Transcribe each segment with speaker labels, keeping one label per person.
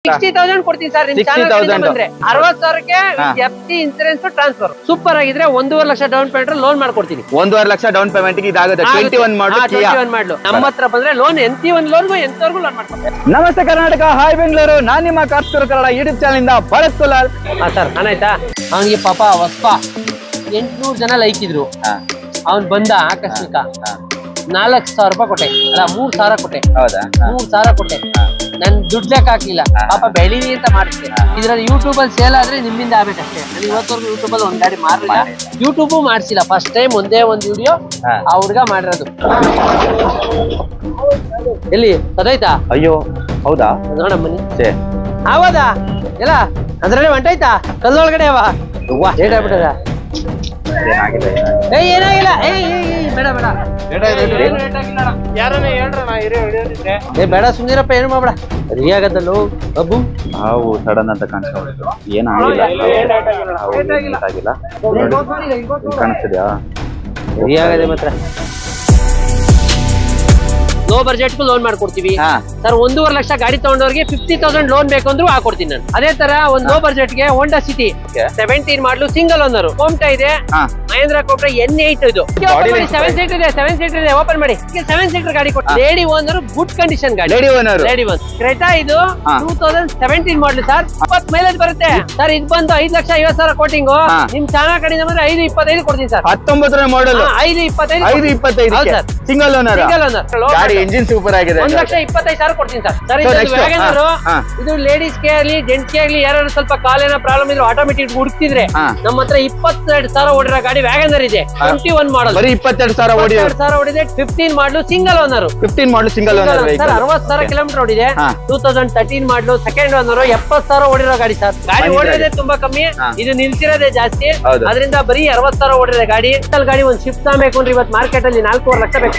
Speaker 1: 60,000 ಕೊಡ್ತೀನಿ ಸರ್. ನಿಮ್ ಚಾನಲ್ ಬಂದ್ರೆ 60,000ಕ್ಕೆ ಎಫ್ಸಿ ಇನ್ಸೂರೆನ್ಸ್ ಟ್ರಾನ್ಸ್ಫರ್ ಸೂಪರ್ ಆಗಿದ್ರೆ 1.5 ಲಕ್ಷ ಡೌನ್ ಪೇಮೆಂಟ್ ಲೋನ್ ಮಾಡ್ಕೊಡ್ತೀನಿ.
Speaker 2: 1.5 ಲಕ್ಷ ಡೌನ್ ಪೇಮೆಂಟ್ ಇದಾಗುತ್ತೆ. 21 ಮಾಡಲು
Speaker 1: ನಮ್ಮ ಹತ್ರ ಬಂದ್ರೆ ಲೋನ್ ಎಂತಿವನ್ ಲೋನ್ಗೂ ಎಂತವರೆಗೂ ಲೋನ್ ಮಾಡ್ಕೊಡ್ತೀನಿ.
Speaker 2: ನಮಸ್ತೆ ಕರ್ನಾಟಕ, ಹಾಯ್ ಬೆಂಗಳೂರು. ನಾನ್ ನಿಮ್ಮ ಕಾರ್ಸ್ ಕನ್ನಡ ಯೂಟ್ಯೂಬ್ ಚಾನಲ್ ಇಂದ ಭರತ್ ಕುಲಾಲ್.
Speaker 1: ಸರ್ ಆಯ್ತಾ, ಅವನಿಗೆ ಪಾಪ ಹೊಸ್ಪ 800 ಜನ ಲೈಕ್ ಇದ್ರು. ಅವ್ನ್ ಬಂದ ಆಕಸ್ಮಿಕ 4,000 ರೂಪಾಯಿ ಕೊಟ್ಟೆ, ಅಲ್ಲ 3,000 ಕೊಟ್ಟೆ. ಹೌದಾ? 3,000 ಕೊಟ್ಟೆ. ನನ್ ದುಡ್ಡು ಲೆಕ್ಕ ಹಾಕಿಲ್ಲ, ಪಾಪ ಬೆಳೀಲಿ ಅಂತ ಮಾಡಿದ್ದೆ. ಇದ್ರಲ್ಲಿ ಯೂಟ್ಯೂಬ್ ಅಲ್ಲಿ ಸೇಲ್ ಆದ್ರೆ ನಿಮ್ಮಿಂದ ಆಗ್ಬೇಕಷ್ಟೇ. ನಾನು ಇವತ್ತವರೆಗೂ ಯೂಟ್ಯೂಬ್ ಅಲ್ಲಿ ಒಂದ್ ಗಾಡಿ ಮಾರಿಲ್ಲ, ಯೂಟ್ಯೂಬ್ ಮಾಡ್ಸಿಲ್ಲ. ಫಸ್ಟ್ ಟೈಮ್ ಒಂದೇ ಒಂದ್ ವಿಡಿಯೋ ಆ ಹುಡ್ಗ ಮಾಡಿರೋದು. ಎಲ್ಲಿ ಅದಾಯ್ತಾ?
Speaker 2: ಅಯ್ಯೋ ಹೌದಾ,
Speaker 1: ನೋಡಮ್ಮನಿ ಹೌದಾ? ಎಲ್ಲ ಅದ್ರಲ್ಲೇ ಹೊಂಟಾಯ್ತಾ? ಕಲ್ಲೊಳಗಡೆ ಅವ ಲೇಟ್ ಆಗ್ಬಿಟ್ಟದ. ಏನಾಗಿಲ್ಲ, ಬೇಡ ಬೇಡ ಬೇಡ ಸುಮ್ನಿರಪ್ಪ, ಏನು ಮಾಡ್ಬೇಡ. ರೆಡಿ ಆಗದಲ್ಲೋ ಅಬ್ಬು.
Speaker 2: ನಾವು ಸಡನ್ ಅಂತ ಕಾಣಿಸ್ತಾ ಏನಾಗಿಲ್ಲ, ಕಾಣಿಸ್ತಿದ್ಯಾ?
Speaker 1: ರೆಡಿ ಆಗದೆ ಮಾತ್ರ. ಲೋ ಬಜೆಟ್ ಲೋನ್ ಮಾಡ್ಕೊಡ್ತೀವಿ ಸರ್. 1.5 ಲಕ್ಷ ಗಾಡಿ ತಗೊಂಡವ್ರಿಗೆ 50,000 ಲೋನ್ ಬೇಕು ಅಂದ್ರೂ ಹಾಕೊಡ್ತೀನಿ ನಾನು. ಅದೇ ತರ ಒಂದು ಲೋ ಬಜೆಟ್ ಗೆ Honda city 17 model single owner ಕೋಮ್ಟಾ ಇದೆ. ಮಹೇಂದ್ರ ಕೋಬ್ರಾ N8 ಇದು 7 ಸೀಟರ್ ಇದೆ. 7 ಸೀಟರ್ ಇದೆ, ಓಪನ್ ಮಾಡಿ. 7 ಸೀಟರ್ ಗಾಡಿ ಕೊಟ್ಟು ಲೇಡಿ ಓನರ್, ಗುಡ್ ಕಂಡೀಷನ್ ಗಾಡಿ. ಲೇಡಿ ಓನರ್ ಕ್ರೆಟಾ ಇದು 2017 ಮಾಡಲು ಸರ್. 20 ಮೈಲೇಜ್ ಬರುತ್ತೆ ಸರ್. ಇದು ಬಂದು 5,50,000 ಕೋಟಿಂಗ್. ನಿಮ್ ಚಾನಲ್ ಕಡೆಯಿಂದ ಬಂದ್ರೆ 5,25 ಕೊಡ್ತೀನಿ ಸರ್.
Speaker 2: 19 ಮಾಡಲ್
Speaker 1: 5,25
Speaker 2: ಸಿಂಗಲ್ ಓನರ್. ಗಾಡಿ ಎಂಜಿನ್ ಸೂಪರ್ ಆಗಿದೆ.
Speaker 1: 1,25,000 ಕೊಡ್ತೀನಿ ಸರ್. ಸರ್ ಇದು ಲೇಡೀಸ್ ಗೆ ಆಗ್ಲಿ ಜೆಂಟ್ಸ್ ಗೆ ಆಗ್ಲಿ ಯಾರು ಸ್ವಲ್ಪ ಕಾಲೇನ ಪ್ರಾಬ್ಲಮ್ ಇದ್ರು ಆಟೋಮೆಟಿಕ್ ಹುಡುಕ್ತಿದ್ರೆ ನಮ್ಮ ಹತ್ರ 22,000 ಓಡಿರೋ ಗಾಡಿ ವ್ಯಾಗನರ್ ಇದೆ. 21 ಮಾಡಲ್, ಬರೀ
Speaker 2: 22,000
Speaker 1: ಓಡಿದೆ. 15 ಮಾಡಲು ಸಿಂಗಲ್ ಓನರ್.
Speaker 2: 15 ಮಾಡಲು ಸಿಂಗಲ್ ಓನರ್
Speaker 1: ಸರ್. 60,000 ಕಿಲೋಮೀಟರ್ ಓಡಿದೆ. 2013 ಮಾಡಲು ಸೆಕೆಂಡ್ ಓನರ್. 70,000 ಓಡಿರೋ ಗಾಡಿ ಸರ್. ಗಾಡಿ ಓಡಿರೋದೇ ತುಂಬಾ ಕಮ್ಮಿ, ಇದು ನಿಲ್ಸಿರೋದೇ ಜಾಸ್ತಿ. ಅದರಿಂದ ಬರೀ 60,000 ಓಡಿರೋ ಗಾಡಿ. ಗಾಡಿ ಒಂದು ಶಿಫ್ಟ್ ತಗಬೇಕು ಅಂದ್ರೆ ಇವತ್ತು ಮಾರ್ಕೆಟ್ ಅಲ್ಲಿ 4.5 ಲಕ್ಷ ಬೇಕು.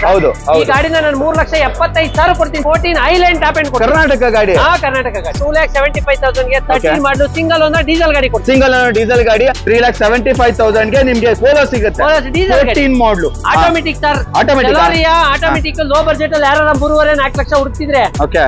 Speaker 1: ಈ ಗಾಡಿನ ನಾನು 3,75,000 ಕೊಡ್ತೀನಿ. 14 ಐಲ್ಯಾಂಡ್ ಟಾಪ್ ಅಂಡ್
Speaker 2: ಕರ್ನಾಟಕ ಗಾಡಿ.
Speaker 1: ಕರ್ನಾಟಕ ಗಾಡಿ 2,75,000 ಗೆ 13 ಮಾಡಲು ಸಿಂಗಲ್ ಓನರ್ ಡೀಸೆಲ್ ಗಾಡಿ ಕೊಡ್ತೀನಿ.
Speaker 2: ಸಿಂಗಲ್ ಓನರ್ ಡೀಸೆಲ್ ಗಾಡಿ 3,75,000 ಗೆ ನಿಮ್ಗೆ ಪೋಲೋ ಸಿಗುತ್ತೆ.
Speaker 1: ಡೀಸೆಲ್
Speaker 2: 13 ಮಾಡಲು
Speaker 1: automatic sir. Automatic low budget ಅಲ್ಲಿ ಯಾರು 3,5-4 ಲಕ್ಷ ಹುಡುಕ್ತಿದ್ರೆ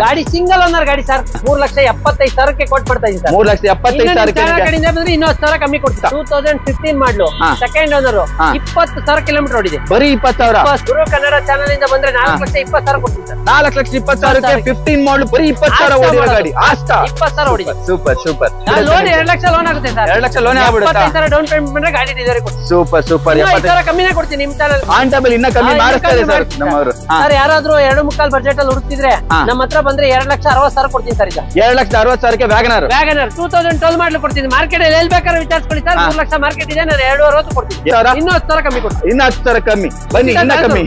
Speaker 1: ಗಾಡಿ ಸಿಂಗಲ್ ಓನರ್ ಗಾಡಿ ಸರ್ 3,75,000 ಕೊಟ್ಬಿಡ್ತಾ ಇದ್ದೀನಿ ಸರ್.
Speaker 2: 3,75,000
Speaker 1: ಕಡೆಯಿಂದ ಬಂದ್ರೆ ಇನ್ನೂ 10,000 ಕಮ್ಮಿ ಕೊಡ್ತೀನಿ. 2015 ಮಾಡಲು ಸೆಕೆಂಡ್ ಓನರ್. 20,000 ಕಿಲೋಮೀಟರ್ ಓಡಿದೆ. ಬರೀ
Speaker 2: 20,000.
Speaker 1: ಗುರು ಕನ್ನಡ ಚಾನಲ್ ಇಂದ ಬಂದ್ರೆ 4,20,000 ಕೊಡ್ತೀನಿ ಸರ್.
Speaker 2: 4,20,000 15 ಮಾಡಲು ಬರೀ 20,000 ಓಡಿರೋ ಗಾಡಿ.
Speaker 1: 20,000 ಓಡಿದೆ.
Speaker 2: Super super.
Speaker 1: Loan 2 lakh loan ಆಗುತ್ತೆ ಸರ್.
Speaker 2: 2 ಲಕ್ಷ ಲೋನ್ ಆಗ್ಬಿಡುತ್ತೆ.
Speaker 1: 25,000 ಡೌನ್ ಪೇಮೆಂಟ್ ಬಂದ್ರೆ ಗಾಡಿ ಡಿಲಿವರಿ ಕೊಡ್ತೀನಿ.
Speaker 2: Super super.
Speaker 1: 70,000 ಕಮ್ಮಿನೇ ಕೊಡ್ತೀನಿ. ನಿಮ್ ಚಾನಲ್
Speaker 2: ಆನ್ ಟೇಬಲ್ ಇನ್ನ ಕಮ್ಮಿ ಮಾಡಿಸ್ತಾರೆ ಸರ್ ನಮ್ಮವರು.
Speaker 1: ಸರ್ ಯಾರಾದ್ರೂ 2.5 ಬಜೆಟ್ ಅಲ್ಲಿ ಹುಡುಕ್ತಿದ್ರೆ ನಮ್ಮ ಹತ್ರ ಬಂದ್ರೆ 2,60,000 ಕೊಡ್ತೀನಿ ಸರ್. ಈಗ
Speaker 2: 2,60,000 ವ್ಯಾಗನರ್
Speaker 1: 2012 ಮಾಡಲು ಕೊಡ್ತೀನಿ. ಮಾರ್ಕೆಟ್ ಅಲ್ಲಿ ಎಲ್ಲಿ ಬೇಕಾದ್ರೆ ವಿಚಾರಿಸ್ಕೊಳ್ಳಿ ಸರ್. 3 ಲಕ್ಷ ಮಾರ್ಕೆಟ್ ಇದೆ, ನಾನು 2,60,000 ಕೊಡ್ತೀನಿ. ಇನ್ನೂ 10,000 ಕಮ್ಮಿ ಕೊಡ್ತೀನಿ.
Speaker 2: ಇನ್ನ 10,000 ಕಮ್ಮಿ ಬನ್ನಿ, ಇನ್ನ ಕಮ್ಮಿ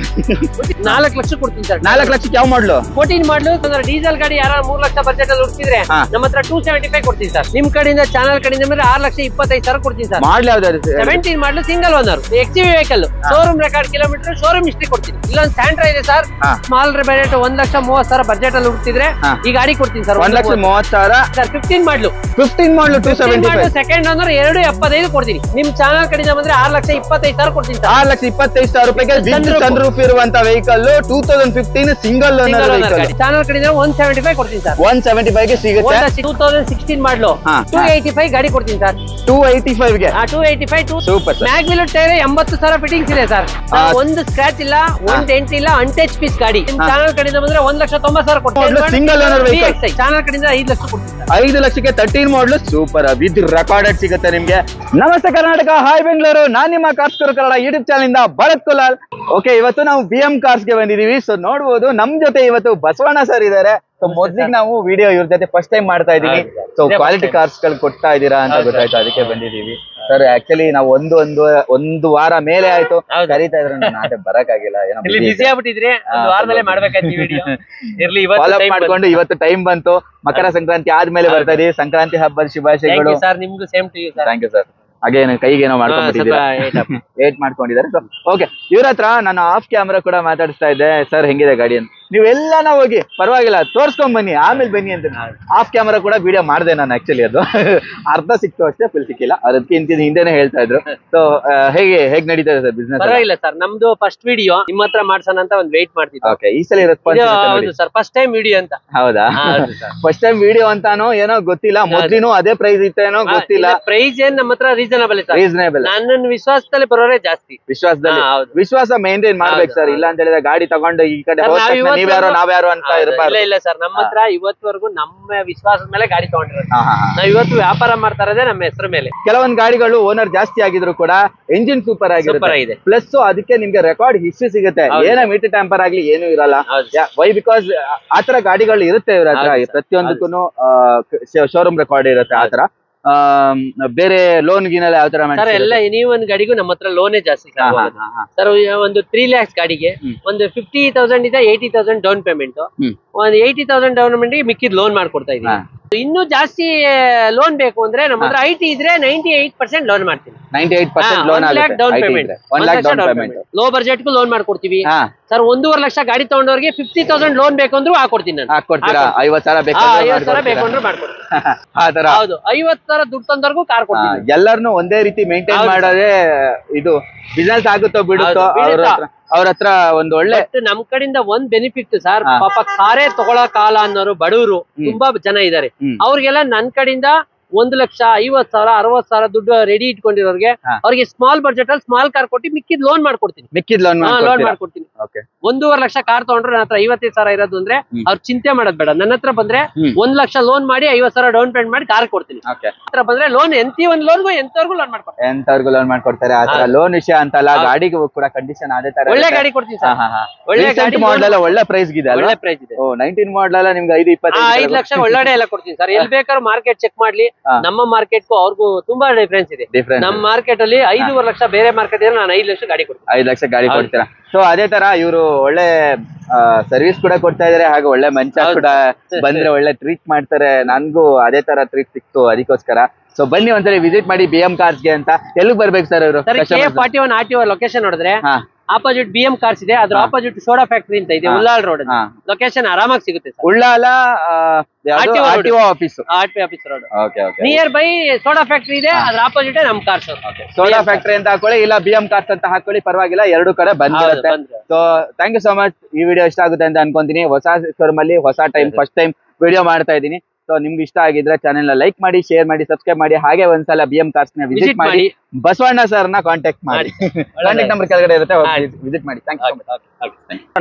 Speaker 1: 4 ಲಕ್ಷ ಕೊಡ್ತೀನಿ ಸರ್.
Speaker 2: 4 ಲಕ್ಷಕ್ಕೆ ಯಾವ ಮಾಡಲು?
Speaker 1: 14 ಮಾಡಲು ಡೀಸೆಲ್ ಗಾಡಿ. ಯಾರು 3 ಲಕ್ಷ ಬಜೆಟ್ ಅಲ್ಲಿ ಹುಡುಕ್ತಿದ್ರೆ ನಮ್ಮ ಹತ್ರ 275 ಕೊಡ್ತೀನಿ ಸರ್. ನಿಮ್ ಕಡೆಯಿಂದ ಚಾನಲ್ ಕಡೆಯಿಂದ ಬಂದ್ರೆ 6,25,000 ಕೊಡ್ತೀನಿ ಸರ್.
Speaker 2: ಮಾಡ್ಲಿ ಯಾವ್ದಾದ್ರು
Speaker 1: 17 model single owner XUV vehicle. Showroom record kilometre, showroom history ಕೊಡ್ತೀನಿ. ಇಲ್ಲೊಂದು ಸ್ಯಾಂಟ್ರಾ ಇದೆ ಸರ್. ಸ್ಮಾಲ್ ಬಜೆಟ್ 1,30,000 ಬಜೆಟ್ ಅಲ್ಲಿ ಹುಡುಕ್ತಿದ್ರೆ ಈ ಗಾಡಿ ಕೊಡ್ತೀನಿ ಸರ್.
Speaker 2: 1,30,000
Speaker 1: ಸರ್. 15 ಮಾಡಲು
Speaker 2: 275
Speaker 1: ಸೆಕೆಂಡ್ ಓನರ್ 2,75 ಕೊಡ್ತೀನಿ. ನಿಮ್ ಚಾನಲ್ ಕಡೆಯಿಂದ ಬಂದ್ರೆ 6,25,000 ಕೊಡ್ತೀನಿ ಸರ್.
Speaker 2: 6,25,000 ರೂಪಾಯಿಗೆ ಸನ್ ರೂಫ್ ಇರುವಂತ vehicle 2015 single owner vehicle.
Speaker 1: Channel ಕಡೆಯಿಂದ 175 ಕೊಡ್ತೀನಿ ಸರ್.
Speaker 2: 175 ಗೆ ಸಿಗುತ್ತೆ.
Speaker 1: 2016 ಮಾಡಲು 285 ಗಾಡಿ ಕೊಡ್ತೀನಿ ಸರ್.
Speaker 2: 285 ಗೆ
Speaker 1: 285
Speaker 2: ಸೂಪರ್.
Speaker 1: ಮ್ಯಾಗ್ವಿಲ್ ಟೈರ್ 80,000 ಫಿಟ್ಟಿಂಗ್ಸ್ ಇದೆ ಸರ್. ಒಂದು ಸ್ಕ್ರಾಚ್ ಇಲ್ಲ, ಒಂದು ಡೆಂಟ್ ಇಲ್ಲ, ಅನ್ಟಚ್ ಪೀಸ್ ಗಾಡಿ. ನಿಮ್ ಚಾನಲ್ ಕಡೆಯಿಂದ ಬಂದ್ರೆ 1,90,000 ಕೊಡ್ತೀನಿ.
Speaker 2: Single owner vehicle.
Speaker 1: ಚಾನಲ್ ಕಡೆಯಿಂದ 5 ಲಕ್ಷ ಕೊಡ್ತೀನಿ.
Speaker 2: 5 ಲಕ್ಷಕ್ಕೆ 13 ಮಾಡಲು ಸೂಪರ್ ವಿತ್ ರೆಕಾರ್ಡೆಡ್ ಸಿಗುತ್ತೆ ನಿಮ್ಗೆ. ನಮಸ್ತೆ ಕರ್ನಾಟಕ, ಹಾಯ್ ಬೆಂಗಳೂರು. ನಾನ್ ನಿಮ್ಮ ಕಾರ್ಸ್ ಕನ್ನಡ ಯೂಟ್ಯೂಬ್ ಚಾನಲ್ ಇಂದ ಭರತ್ ಕುಲಾಲ್. ಓಕೆ, ಇವತ್ತು ನಾವು BM ಕಾರ್ಸ್ ಗೆ ಬಂದಿದೀವಿ. ಸೊ ನೋಡ್ಬೋದು ನಮ್ ಜೊತೆ ಇವತ್ತು ಬಸವಣ್ಣ ಸರ್ ಇದಾರೆ. ಸೊ ಮೊದ್ಲಿಗೆ ನಾವು ವಿಡಿಯೋ ಇವ್ರ ಜೊತೆ ಫಸ್ಟ್ ಟೈಮ್ ಮಾಡ್ತಾ ಇದೀನಿ. ಸೊ ಕ್ವಾಲಿಟಿ ಕಾರ್ಸ್ ಗಳು ಕೊಡ್ತಾ ಇದೀರಾ ಅಂತ ಗೊತ್ತಾಯ್ತು, ಅದಕ್ಕೆ ಬಂದಿದೀವಿ ಸರ್. ಆಕ್ಚುಲಿ ನಾವು ಒಂದು ವಾರ ಮೇಲೆ ಆಯ್ತು ಕರೀತಾ ಇದ್ರೆ ನಾನು ಬರಕ್ ಆಗಿಲ್ಲ. ಏನೋ
Speaker 1: ಬಿಸಿ ಆಗ್ಬಿಟ್ಟಿದ್ರೆ ಒಂದು ವಾರದಲ್ಲೇ ಮಾಡ್ಬೇಕಾಯ್ತು ವಿಡಿಯೋ. ಇರ್ಲಿ,
Speaker 2: ಫಾಲೋ ಮಾಡ್ಕೊಂಡು ಇವತ್ತು ಟೈಮ್ ಬಂತು. ಮಕರ ಸಂಕ್ರಾಂತಿ ಆದ್ಮೇಲೆ ಬರ್ತಾ ಇದೀವಿ. ಸಂಕ್ರಾಂತಿ ಹಬ್ಬದ ಶುಭಾಶಯಗಳು
Speaker 1: ಸರ್. ನಿಮ್ಗೂ same to you sir.
Speaker 2: Thank you sir. ಹಾಗೇನು ಕೈಗೇನೋ ಮಾಡ್ಕೊಂಡಿದ್ದೀರಾ, ವೇಟ್ ಮಾಡ್ಕೊಂಡಿದ್ದಾರೆ. ಓಕೆ, ಇವ್ರ ಹತ್ರ ನಾನು ಆಫ್ ಕ್ಯಾಮ್ರಾ ಕೂಡ ಮಾತಾಡಿಸ್ತಾ ಇದ್ದೆ. ಸರ್ ಹೆಂಗಿದೆ ಗಾಡಿ ಅಂತ? ನೀವೆಲ್ಲಾನ ಹೋಗಿ ಪರವಾಗಿಲ್ಲ ತೋರ್ಸ್ಕೊಂಡ್ ಬನ್ನಿ ಆಮೇಲೆ ಬನ್ನಿ ಅಂತ ಆಫ್ ಕ್ಯಾಮರಾ ಕೂಡ ವಿಡಿಯೋ ಮಾಡಿದೆ ನಾನು ಆಕ್ಚುಲಿ ಅದು ಅರ್ಧ ಸಿಕ್ತು ಅಷ್ಟೇ ಫುಲ್ ಸಿಕ್ಕಿಲ್ಲ ಅದಕ್ಕೆ ಹಿಂದೆನೆ ಹೇಳ್ತಾ ಇದ್ರು ಸೊ ಹೇಗ್ ನಡೀತಾ ಇದೆ ಸರ್ ಬಿಸ್ನೆಸ್
Speaker 1: ಪರವಾಗಿಲ್ಲ ಸರ್ ನಮ್ದು ಫಸ್ಟ್ ವಿಡಿಯೋ ನಿಮ್ಮ ಹತ್ರ ಮಾಡ್ಸೋಣ ಅಂತ ಒಂದು ವೇಟ್ ಮಾಡ್ತಿದ್ದೆ
Speaker 2: ಓಕೆ ಈ ಸಲ response
Speaker 1: sir first time video ಅಂತ
Speaker 2: ಹೌದಾ ಫಸ್ಟ್ ಟೈಮ್ ವಿಡಿಯೋ ಅಂತಾನೋ ಏನೋ ಗೊತ್ತಿಲ್ಲ ಮೊದ್ಲಿನೂ ಅದೇ ಪ್ರೈಸ್ ಇತ್ತೇನೋ ಗೊತ್ತಿಲ್ಲ
Speaker 1: ಪ್ರೈಸ್ ಏನ್ ನಮ್ಮ ಹತ್ರ ರೀಸನಬಲ್
Speaker 2: ರೀಸನೇಬಲ್
Speaker 1: ನನ್ನ ವಿಶ್ವಾಸದಲ್ಲಿ ಬರೋರೇ ಜಾಸ್ತಿ
Speaker 2: ವಿಶ್ವಾಸ ಮೇಂಟೈನ್ ಮಾಡ್ಬೇಕು ಸರ್ ಇಲ್ಲ ಅಂತ ಹೇಳಿದ್ರೆ ಗಾಡಿ ತಗೊಂಡು ಈ ಕಡೆ ನೀವ್ಯಾರೋ ನಾವ್ಯಾರೋ ಅಂತ ಇರಬಾರ್ದು
Speaker 1: ಇಲ್ಲ ಸರ್ ನಮ್ಮ ಹತ್ರ ಇವತ್ತವರೆಗೂ ನಮ್ಮ ವಿಶ್ವಾಸದ ಮೇಲೆ ಗಾಡಿ ತಗೊಂಡಿರೋದು ನಾವ್ ಇವತ್ತು ವ್ಯಾಪಾರ ಮಾಡ್ತಾ ಇರೋದೇ ನಮ್ಮ ಹೆಸರು ಮೇಲೆ
Speaker 2: ಕೆಲವೊಂದು ಗಾಡಿಗಳು ಓನರ್ ಜಾಸ್ತಿ ಆಗಿದ್ರು ಕೂಡ ಎಂಜಿನ್ ಸೂಪರ್ ಆಗಿದೆ ಪ್ಲಸ್ ಅದಕ್ಕೆ ನಿಮ್ಗೆ ರೆಕಾರ್ಡ್ ಹಿಸ್ಟ್ರಿ ಸಿಗುತ್ತೆ ಏನೋ ಮೀಟರ್ ಟ್ಯಾಂಪರ್ ಆಗ್ಲಿ ಏನು ಇರಲ್ಲ ವೈ ಬಿಕಾಸ್ ಆತರ ಗಾಡಿಗಳು ಇರುತ್ತೆ ಇವ್ರ ಹತ್ರ ಪ್ರತಿಯೊಂದಕ್ಕೂ ಶೋರೂಮ್ ರೆಕಾರ್ಡ್ ಇರುತ್ತೆ ಆತರ ಬೇರೆ ಲೋನ್ ಗಿನೆಲ್ಲ ಯಾವ ತರ
Speaker 1: ಸರ್ ಎಲ್ಲ ಎನಿ ಒಂದ್ ಗಾಡಿಗೂ ನಮ್ಮ ಹತ್ರ ಲೋನೇ ಜಾಸ್ತಿ ಸರ್ ಒಂದು 3 lakhs ಗಾಡಿಗೆ ಒಂದು 50,000 ಇಂದ 80,000 ಡೌನ್ ಪೇಮೆಂಟ್ ಒಂದು 80,000 ಡೌನ್ ಪೇಮೆಂಟ್ ಮಿಕ್ಕಿದ್ ಲೋನ್ ಮಾಡ್ಕೊಡ್ತಾ ಇದೀವಿ ಇನ್ನೂ ಜಾಸ್ತಿ ಲೋನ್ ಬೇಕು ಅಂದ್ರೆ ನಮ್ಮ ಹತ್ರ ಐಟಿ ಇದ್ರೆ 98% ಲೋನ್ ಮಾಡ್ತೀನಿ
Speaker 2: 98% ಲೋನ್ ಆಗುತ್ತೆ
Speaker 1: ಡೌನ್ ಪೇಮೆಂಟ್ ಲೋ ಬಜೆಟ್ ಗೂ ಲೋನ್ ಮಾಡ್ಕೊಡ್ತೀವಿ ಸರ್ 1.5 ಲಕ್ಷ ಗಾಡಿ ತಗೊಂಡವ್ರಿಗೆ 50,000 ಲೋನ್ ಬೇಕು ಅಂದ್ರೂ ಹಾಕೊಡ್ತೀನಿ ನಾನು
Speaker 2: 50,000
Speaker 1: ಬೇಕಂದ್ರೂ ಮಾಡ್ಕೊಡ್ತೀನಿ ಹೌದು 50,000 ದುಡ್ಡು ತಂದವ್ರಿಗೂ ಕಾರ್ ಕೊಡ್ತೀನಿ
Speaker 2: ಎಲ್ಲರನ್ನು ಒಂದೇ ರೀತಿ ಮೇಂಟೈನ್ ಮಾಡೋದೇ ಇದು ಬಿಸ್ನೆಸ್ ಆಗುತ್ತೋ ಬಿಡುತ್ತೋ ಅವ್ರ ಹತ್ರ ಒಂದು ಒಳ್ಳೆ
Speaker 1: ನಮ್ ಕಡೆಯಿಂದ ಒಂದ್ ಬೆನಿಫಿಟ್ ಸರ್ ಪಾಪ ಕಾರೇ ತಗೊಳೋ ಕಾಲ ಅನ್ನೋರು ಬಡವರು ತುಂಬಾ ಜನ ಇದಾರೆ ಅವ್ರಿಗೆಲ್ಲ ನನ್ ಕಡೆಯಿಂದ 1,50,000 60,000 ದುಡ್ಡು ರೆಡಿ ಇಟ್ಕೊಂಡಿರೋರ್ಗೆ ಅವ್ರಿಗೆ ಸ್ಮಾಲ್ ಬಜೆಟ್ ಅಲ್ಲಿ ಸ್ಮಾಲ್ ಕಾರ್ ಕೊಟ್ಟು ಮಿಕ್ಕಿದ್ ಲೋನ್ ಮಾಡ್ಕೊಡ್ತೀನಿ
Speaker 2: ಲೋನ್
Speaker 1: ಮಾಡ್ಕೊಡ್ತೀನಿ 1.5 ಲಕ್ಷ ಕಾರ್ ತಗೊಂಡ್ರೆ ನನ್ನ ಹತ್ರ 55,000 ಇರೋದು ಅಂದ್ರೆ ಅವ್ರು ಚಿಂತೆ ಮಾಡೋದ್ ಬೇಡ ನನ್ನ ಹತ್ರ ಬಂದ್ರೆ 1 ಲಕ್ಷ ಲೋನ್ ಮಾಡಿ 50,000 ಡೌನ್ ಪೇಮೆಂಟ್ ಮಾಡಿ ಕಾರ್ ಕೊಡ್ತೀನಿ ಹತ್ರ ಬಂದ್ರೆ ಲೋನ್ ಒಂದ್ ಲೋನ್ಗೂ ಎಂತವರೆಗೂ ಲೋನ್ ಮಾಡ್ಕೊಡ್ತೀನಿ
Speaker 2: ಎಂತವರೆಗೂ ಲೋನ್ ಮಾಡ್ಕೊಡ್ತಾರೆ ಆತರ ಲೋನ್ ವಿಷಯ ಅಂತಲ್ಲ ಗಾಡಿಗೂ ಕೂಡ ಕಂಡೀಷನ್ ಅದೇ ತರ
Speaker 1: ಒಳ್ಳೆ ಗಾಡಿ ಕೊಡ್ತೀನಿ ಸರ್
Speaker 2: ಒಳ್ಳೆ ಗಾಡಿ ಮಾಡಲ್ ಒಳ್ಳೆ ಪ್ರೈಸ್ ಇದೆ
Speaker 1: ಒಳ್ಳೆ ಪ್ರೈಸ್ ಇದೆ
Speaker 2: 19 ಮಾಡಲ್ ನಿಮ್ಗೆ 5
Speaker 1: ಲಕ್ಷ ಒಳ್ಳೆ ಎಲ್ಲ ಕೊಡ್ತೀನಿ ಸರ್ ಎಲ್ಲಿ ಬೇಕಾದ್ರೂ ಮಾರ್ಕೆಟ್ ಚೆಕ್ ಮಾಡ್ಲಿ ನಮ್ಮ ಮಾರ್ಕೆಟ್ ಅವ್ರಿಗೂ ತುಂಬಾ ಡಿಫರೆನ್ಸ್ ಇದೆ ನಮ್ಮ ಮಾರ್ಕೆಟ್ ಅಲ್ಲಿ 5.5 ಲಕ್ಷ ಬೇರೆ ಮಾರ್ಕೆಟ್ ನಾನು 5 ಲಕ್ಷ ಗಾಡಿ ಕೊಡ್ತೀನಿ
Speaker 2: 5 ಲಕ್ಷ ಗಾಡಿ ಕೊಡ್ತೀರಾ ಸೊ ಅದೇ ತರ ಇವರು ಒಳ್ಳೆ ಸರ್ವಿಸ್ ಕೂಡ ಕೊಡ್ತಾ ಇದಾರೆ ಹಾಗೆ ಒಳ್ಳೆ ಮನುಷ್ಯ ಕೂಡ ಬಂದ್ರೆ ಒಳ್ಳೆ ಟ್ರೀಟ್ ಮಾಡ್ತಾರೆ ನನ್ಗೂ ಅದೇ ತರ ಟ್ರೀಟ್ ಸಿಕ್ತು ಅದಕ್ಕೋಸ್ಕರ ಸೊ ಬನ್ನಿ ಒಂದ್ಸರಿ ವಿಸಿಟ್ ಮಾಡಿ BM ಕಾರ್ಸ್ ಗೆ ಅಂತ ಎಲ್ಲಿಗೆ ಬರ್ಬೇಕು ಸರ್ ಇವರು
Speaker 1: K41 RTO ಲೊಕೇಶನ್ ನೋಡಿದ್ರೆ ಆಪೋಸಿಟ್ BM ಕಾರ್ಸ್ ಇದೆ ಅದ್ರ ಆಪೋಸಿಟ್ ಸೋಡಾ ಫ್ಯಾಕ್ಟರಿ ಅಂತ ಇದೆ ಉಳ್ಳಾಲ್ ರೋಡ್ ಲೊಕೇಶನ್ ಆರಾಮಾಗಿ ಸಿಗುತ್ತೆ
Speaker 2: Ullal RTO office
Speaker 1: road near by soda factory ಇದೆ ಅದ್ರ ಆಪೋಸಿಟ್ ನಮ್ ಕಾರ್ಸ್
Speaker 2: ಸೋಡಾ ಫ್ಯಾಕ್ಟರಿ ಅಂತ ಹಾಕೊಳ್ಳಿ ಇಲ್ಲ BM ಕಾರ್ಸ್ ಅಂತ ಹಾಕೊಳ್ಳಿ ಪರವಾಗಿಲ್ಲ ಎರಡು ಕಡೆ ಬಂದಿರುತ್ತೆ so thank you so much ಈ ವಿಡಿಯೋ ಇಷ್ಟ ಆಗುತ್ತೆ ಅಂತ ಅನ್ಕೊಂತೀನಿ ಹೊಸ ಶೋರೂಮ್ ಅಲ್ಲಿ ಹೊಸ ಟೈಮ್ ಫಸ್ಟ್ ಟೈಮ್ ವಿಡಿಯೋ ಮಾಡ್ತಾ ಇದೀನಿ ಸೊ ನಿಮ್ಗೆ ಇಷ್ಟ ಆಗಿದ್ರೆ ಚಾನೆಲ್ ಲೈಕ್ ಮಾಡಿ ಶೇರ್ ಮಾಡಿ ಸಬ್ಸ್ಕ್ರೈಬ್ ಮಾಡಿ ಹಾಗೆ ಒಂದ್ಸಲ BM ಕಾರ್ಸ್ ನ ವಿಸಿಟ್ ಮಾಡಿ ಬಸವಣ್ಣ ಸರ್ ನ ಕಾಂಟ್ಯಾಕ್ಟ್ ಮಾಡಿ ಕಾಂಟ್ಯಾಕ್ಟ್ ನಂಬರ್ ಕೆಳಗಡೆ ಇರುತ್ತೆ ವಿಸಿಟ್ ಮಾಡಿ ಥ್ಯಾಂಕ್ ಯು